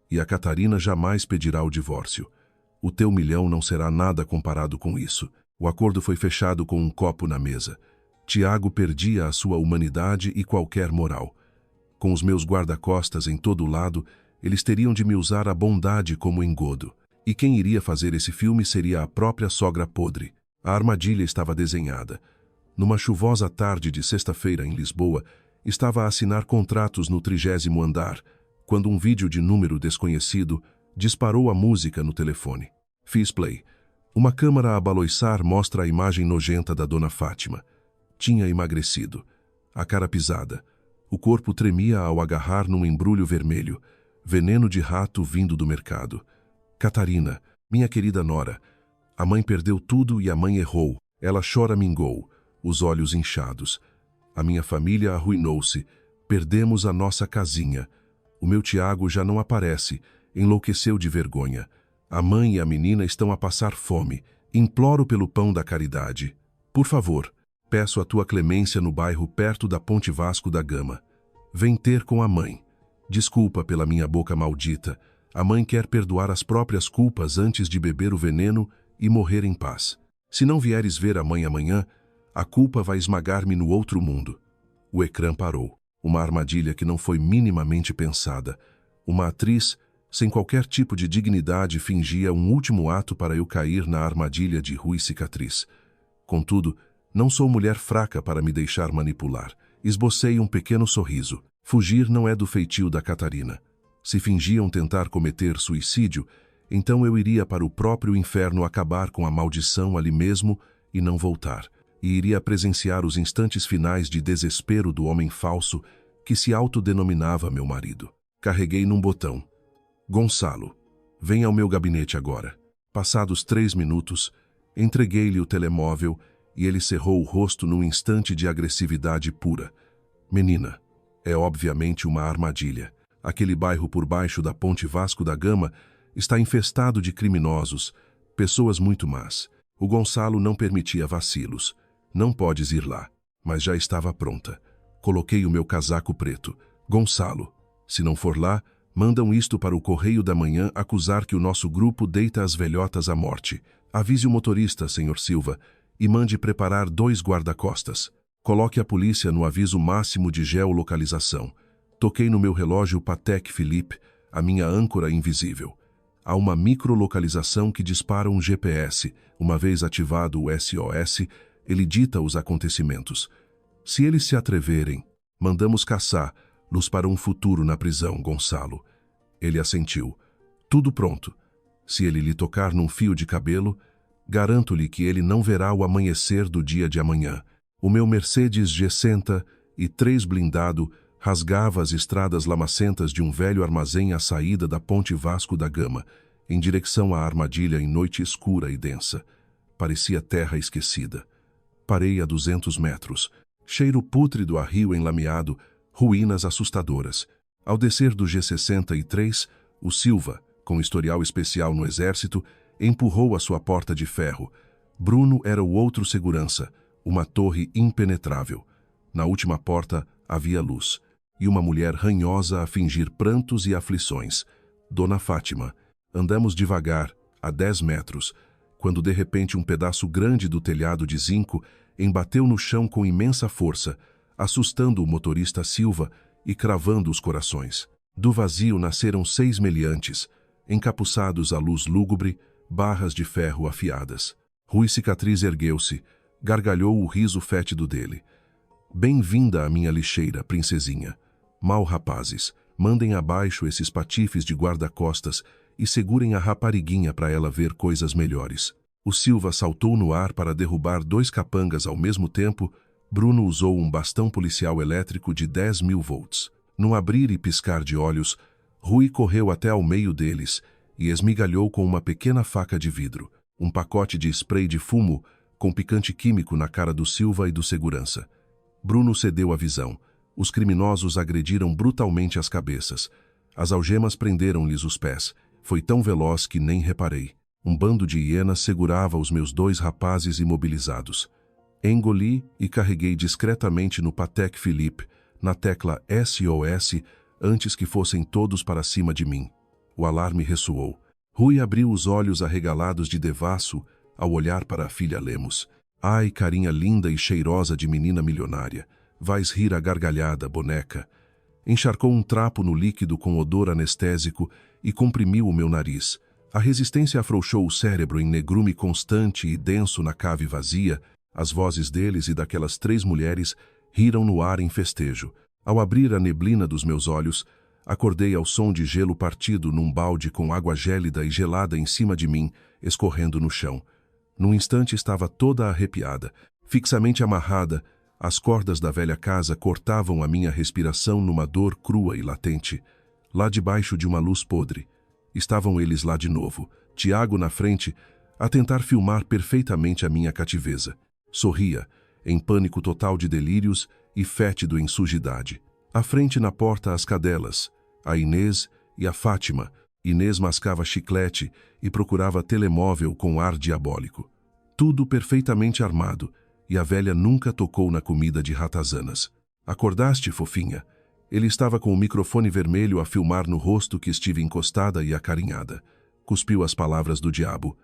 E a Catarina jamais pedirá o divórcio. O teu milhão não será nada comparado com isso. O acordo foi fechado com um copo na mesa. Tiago perdia a sua humanidade e qualquer moral. Com os meus guarda-costas em todo lado, eles teriam de me usar a bondade como engodo. E quem iria fazer esse filme seria a própria sogra podre. A armadilha estava desenhada. Numa chuvosa tarde de sexta-feira em Lisboa, estava a assinar contratos no 30º andar, quando um vídeo de número desconhecido disparou a música no telefone. Fiz play. Uma câmara a baloiçar mostra a imagem nojenta da dona Fátima. Tinha emagrecido, a cara pisada. O corpo tremia ao agarrar num embrulho vermelho, veneno de rato vindo do mercado. Catarina, minha querida nora. A mãe perdeu tudo e a mãe errou. Ela choramingou, os olhos inchados. A minha família arruinou-se. Perdemos a nossa casinha. O meu Tiago já não aparece. Enlouqueceu de vergonha. A mãe e a menina estão a passar fome. Imploro pelo pão da caridade. Por favor, peço a tua clemência no bairro perto da Ponte Vasco da Gama. Vem ter com a mãe. Desculpa pela minha boca maldita. A mãe quer perdoar as próprias culpas antes de beber o veneno e morrer em paz. Se não vieres ver a mãe amanhã, a culpa vai esmagar-me no outro mundo. O ecrã parou. Uma armadilha que não foi minimamente pensada. Uma atriz, sem qualquer tipo de dignidade, fingia um último ato para eu cair na armadilha de Rui Cicatriz. Contudo, não sou mulher fraca para me deixar manipular. Esbocei um pequeno sorriso. Fugir não é do feitio da Catarina. Se fingiam tentar cometer suicídio, então eu iria para o próprio inferno acabar com a maldição ali mesmo e não voltar. E iria presenciar os instantes finais de desespero do homem falso que se autodenominava meu marido. Carreguei num botão. Gonçalo, vem ao meu gabinete agora. Passados 3 minutos, entreguei-lhe o telemóvel e ele cerrou o rosto num instante de agressividade pura. Menina, é obviamente uma armadilha. Aquele bairro por baixo da Ponte Vasco da Gama está infestado de criminosos, pessoas muito más. O Gonçalo não permitia vacilos. Não podes ir lá. Mas já estava pronta. Coloquei o meu casaco preto. Gonçalo, se não for lá, mandam isto para o Correio da Manhã acusar que o nosso grupo deita as velhotas à morte. Avise o motorista, senhor Silva, e mande preparar 2 guarda-costas. Coloque a polícia no aviso máximo de geolocalização. Toquei no meu relógio Patek Philippe, a minha âncora invisível. Há uma microlocalização que dispara um GPS. Uma vez ativado o SOS, ele dita os acontecimentos. Se eles se atreverem, mandamos caçar, luz para um futuro na prisão, Gonçalo. Ele assentiu. Tudo pronto. Se ele lhe tocar num fio de cabelo, garanto-lhe que ele não verá o amanhecer do dia de amanhã. O meu Mercedes G60 e 3 blindado rasgava as estradas lamacentas de um velho armazém à saída da Ponte Vasco da Gama, em direção à armadilha em noite escura e densa. Parecia terra esquecida. Parei a 200 metros. Cheiro pútrido a rio enlameado, ruínas assustadoras. Ao descer do G63, o Silva, com historial especial no exército, empurrou a sua porta de ferro. Bruno era o outro segurança, uma torre impenetrável. Na última porta havia luz, e uma mulher ranhosa a fingir prantos e aflições. Dona Fátima. Andamos devagar, a 10 metros, quando de repente um pedaço grande do telhado de zinco embateu no chão com imensa força, assustando o motorista Silva e cravando os corações. Do vazio nasceram 6 meliantes, encapuçados à luz lúgubre, barras de ferro afiadas. Rui Cicatriz ergueu-se, gargalhou o riso fétido dele. Bem-vinda à minha lixeira, princesinha. Mal rapazes, mandem abaixo esses patifes de guarda-costas e segurem a rapariguinha para ela ver coisas melhores. O Silva saltou no ar para derrubar 2 capangas ao mesmo tempo. Bruno usou um bastão policial elétrico de 10.000 volts. Num abrir e piscar de olhos, Rui correu até ao meio deles e esmigalhou com uma pequena faca de vidro um pacote de spray de fumo com picante químico na cara do Silva e do segurança. Bruno cedeu à visão. Os criminosos agrediram brutalmente as cabeças. As algemas prenderam-lhes os pés. Foi tão veloz que nem reparei. Um bando de hienas segurava os meus 2 rapazes imobilizados. Engoli e carreguei discretamente no Patek Philippe, na tecla SOS, antes que fossem todos para cima de mim. O alarme ressoou. Rui abriu os olhos arregalados de devasso ao olhar para a filha Lemos. Ai, carinha linda e cheirosa de menina milionária. Vais rir à gargalhada, boneca. Encharcou um trapo no líquido com odor anestésico e comprimiu o meu nariz. A resistência afrouxou o cérebro em negrume constante e denso na cave vazia. As vozes deles e daquelas 3 mulheres riram no ar em festejo. Ao abrir a neblina dos meus olhos, acordei ao som de gelo partido num balde com água gélida e gelada em cima de mim, escorrendo no chão. Num instante estava toda arrepiada, fixamente amarrada. As cordas da velha casa cortavam a minha respiração numa dor crua e latente. Lá debaixo de uma luz podre, estavam eles lá de novo, Tiago na frente, a tentar filmar perfeitamente a minha cativeza. Sorria, em pânico total de delírios e fétido em sujidade. À frente na porta as cadelas, a Inês e a Fátima. Inês mascava chiclete e procurava telemóvel com ar diabólico. Tudo perfeitamente armado, e a velha nunca tocou na comida de ratazanas. Acordaste, fofinha? Ele estava com o microfone vermelho a filmar no rosto que estive encostada e acarinhada. Cuspiu as palavras do diabo.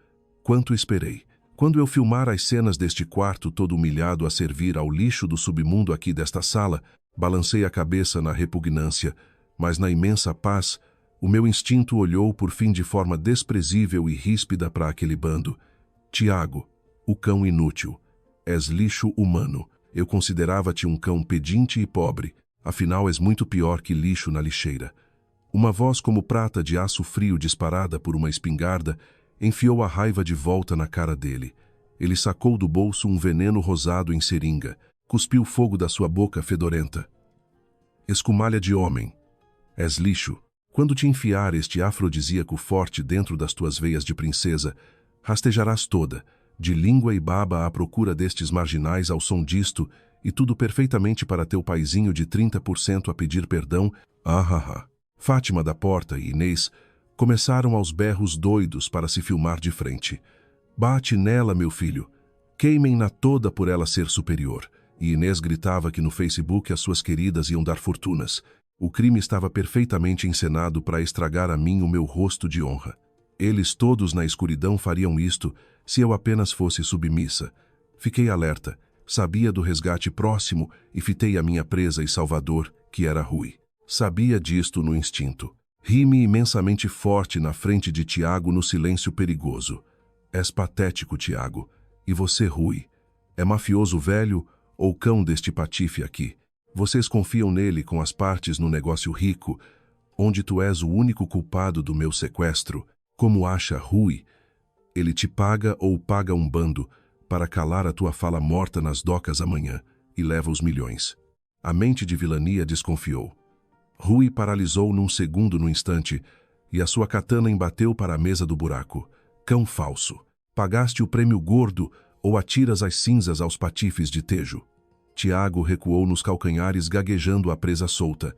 Quanto esperei. Quando eu filmar as cenas deste quarto todo humilhado a servir ao lixo do submundo aqui desta sala, balancei a cabeça na repugnância, mas na imensa paz, o meu instinto olhou por fim de forma desprezível e ríspida para aquele bando. Tiago, o cão inútil. És lixo humano. Eu considerava-te um cão pedinte e pobre. Afinal, és muito pior que lixo na lixeira. Uma voz como prata de aço frio disparada por uma espingarda enfiou a raiva de volta na cara dele. Ele sacou do bolso um veneno rosado em seringa. Cuspiu fogo da sua boca fedorenta. Escumalha de homem. És lixo. Quando te enfiar este afrodisíaco forte dentro das tuas veias de princesa, rastejarás toda, de língua e baba à procura destes marginais ao som disto, e tudo perfeitamente para teu paizinho de 30% a pedir perdão. Fátima da porta e Inês começaram aos berros doidos para se filmar de frente. Bate nela, meu filho. Queimem-na toda por ela ser superior. E Inês gritava que no Facebook as suas queridas iam dar fortunas. O crime estava perfeitamente encenado para estragar a mim o meu rosto de honra. Eles todos na escuridão fariam isto se eu apenas fosse submissa. Fiquei alerta, sabia do resgate próximo e fitei a minha presa e salvador, que era Rui. Sabia disto no instinto. Ri-me imensamente forte na frente de Tiago no silêncio perigoso. És patético, Tiago. E você, Rui? É mafioso velho ou cão deste patife aqui? Vocês confiam nele com as partes no negócio rico, onde tu és o único culpado do meu sequestro. Como acha, Rui? Ele te paga ou paga um bando para calar a tua fala morta nas docas amanhã e leva os milhões. A mente de vilania desconfiou. Rui paralisou num segundo no instante e a sua katana embateu para a mesa do buraco. Cão falso. Pagaste o prêmio gordo ou atiras as cinzas aos patifes de Tejo? Tiago recuou nos calcanhares gaguejando a presa solta.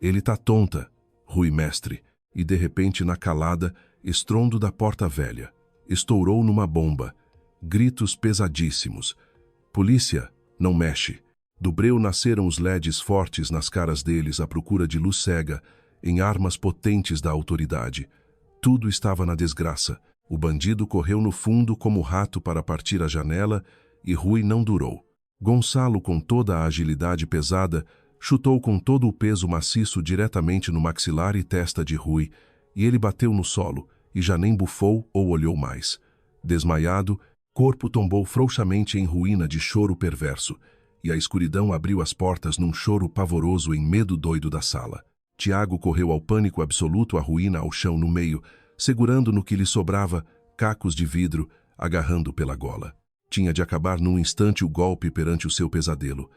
Ele tá tonta, Rui mestre. E de repente na calada, estrondo da porta velha. Estourou numa bomba. Gritos pesadíssimos. Polícia, não mexe. Do breu nasceram os LEDs fortes nas caras deles à procura de luz cega, em armas potentes da autoridade. Tudo estava na desgraça. O bandido correu no fundo como rato para partir a janela e Rui não durou. Gonçalo, com toda a agilidade pesada, chutou com todo o peso maciço diretamente no maxilar e testa de Rui, e ele bateu no solo, e já nem bufou ou olhou mais. Desmaiado, corpo tombou frouxamente em ruína de choro perverso, e a escuridão abriu as portas num choro pavoroso em medo doido da sala. Tiago correu ao pânico absoluto, a ruína ao chão no meio, segurando no que lhe sobrava cacos de vidro, agarrando pela gola. Tinha de acabar num instante o golpe perante o seu pesadelo.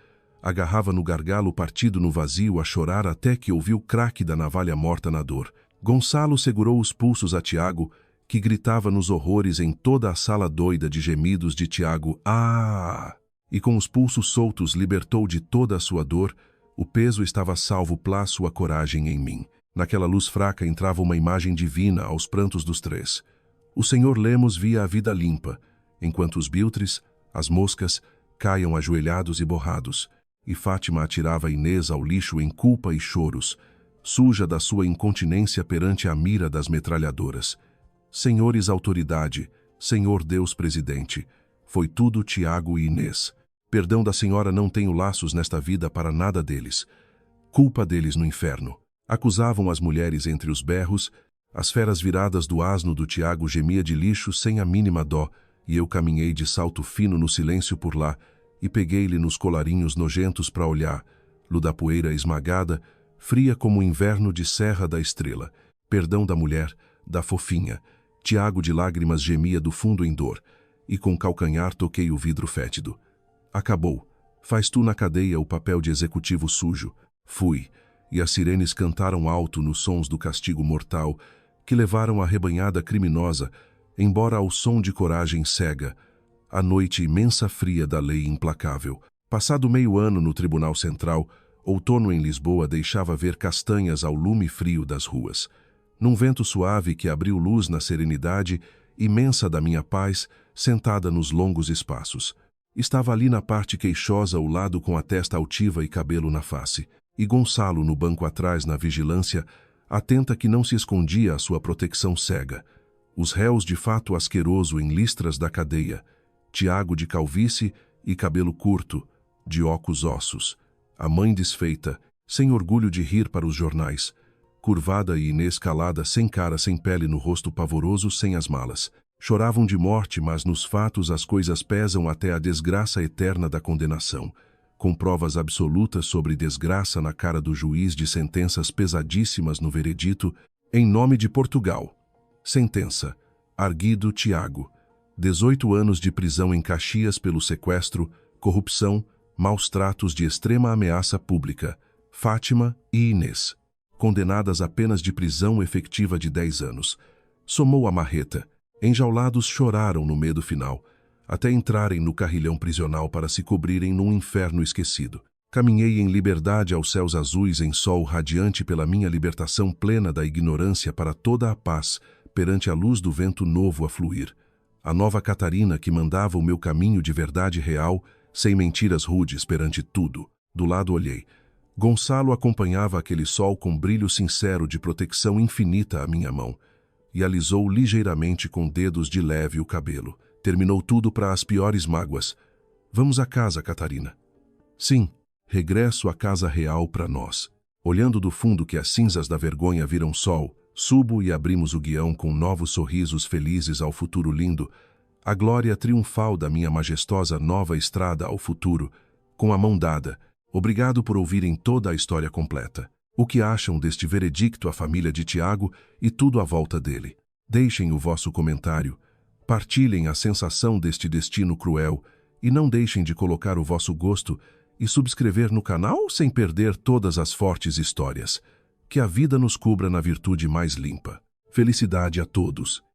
Agarrava no gargalo partido no vazio a chorar até que ouviu o craque da navalha morta na dor. Gonçalo segurou os pulsos a Tiago, que gritava nos horrores em toda a sala doida de gemidos de Tiago. Ah! E com os pulsos soltos libertou de toda a sua dor. O peso estava salvo plá sua coragem em mim. Naquela luz fraca entrava uma imagem divina aos prantos dos três. O senhor Lemos via a vida limpa, enquanto os biltres, as moscas, caiam ajoelhados e borrados, e Fátima atirava Inês ao lixo em culpa e choros, suja da sua incontinência perante a mira das metralhadoras. Senhores autoridade, senhor Deus presidente, foi tudo Tiago e Inês. Perdão da senhora, não tenho laços nesta vida para nada deles. Culpa deles no inferno. Acusavam as mulheres entre os berros, as feras viradas do asno do Tiago gemia de lixo sem a mínima dó, e eu caminhei de salto fino no silêncio por lá, e peguei-lhe nos colarinhos nojentos para olhar, da poeira esmagada, fria como o inverno de Serra da Estrela. Perdão da mulher, da fofinha. Tiago de lágrimas gemia do fundo em dor, e com calcanhar toquei o vidro fétido. Acabou. Faz tu na cadeia o papel de executivo sujo. Fui, e as sirenes cantaram alto nos sons do castigo mortal, que levaram a rebanhada criminosa, embora ao som de coragem cega, a noite imensa fria da lei implacável. Passado meio ano no Tribunal Central, outono em Lisboa deixava ver castanhas ao lume frio das ruas. Num vento suave que abriu luz na serenidade imensa da minha paz, sentada nos longos espaços. Estava ali na parte queixosa o lado com a testa altiva e cabelo na face, e Gonçalo no banco atrás na vigilância, atenta que não se escondia a sua proteção cega. Os réus de fato asqueroso em listras da cadeia, Tiago de calvície e cabelo curto, de óculos ossos, a mãe desfeita, sem orgulho de rir para os jornais, curvada e Inês calada, sem cara, sem pele no rosto pavoroso, sem as malas. Choravam de morte, mas nos fatos as coisas pesam até a desgraça eterna da condenação, com provas absolutas sobre desgraça na cara do juiz de sentenças pesadíssimas no veredito, em nome de Portugal. Sentença. Arguido Tiago. 18 anos de prisão em Caxias pelo sequestro, corrupção, maus tratos de extrema ameaça pública. Fátima e Inês. Condenadas a penas de prisão efetiva de 10 anos. Somou a marreta. Enjaulados choraram no medo final, até entrarem no carrilhão prisional para se cobrirem num inferno esquecido. Caminhei em liberdade aos céus azuis em sol radiante pela minha libertação plena da ignorância para toda a paz, perante a luz do vento novo a fluir. A nova Catarina que mandava o meu caminho de verdade real, sem mentiras rudes perante tudo. Do lado olhei. Gonçalo acompanhava aquele sol com brilho sincero de proteção infinita à minha mão, e alisou ligeiramente com dedos de leve o cabelo. Terminou tudo para as piores mágoas. Vamos à casa, Catarina. Sim, regresso à casa real para nós. Olhando do fundo que as cinzas da vergonha viram sol, subo e abrimos o guião com novos sorrisos felizes ao futuro lindo, a glória triunfal da minha majestosa nova estrada ao futuro, com a mão dada. Obrigado por ouvirem toda a história completa. O que acham deste veredicto a família de Tiago e tudo à volta dele? Deixem o vosso comentário, partilhem a sensação deste destino cruel e não deixem de colocar o vosso gosto e subscrever no canal sem perder todas as fortes histórias. Que a vida nos cubra na virtude mais limpa. Felicidade a todos!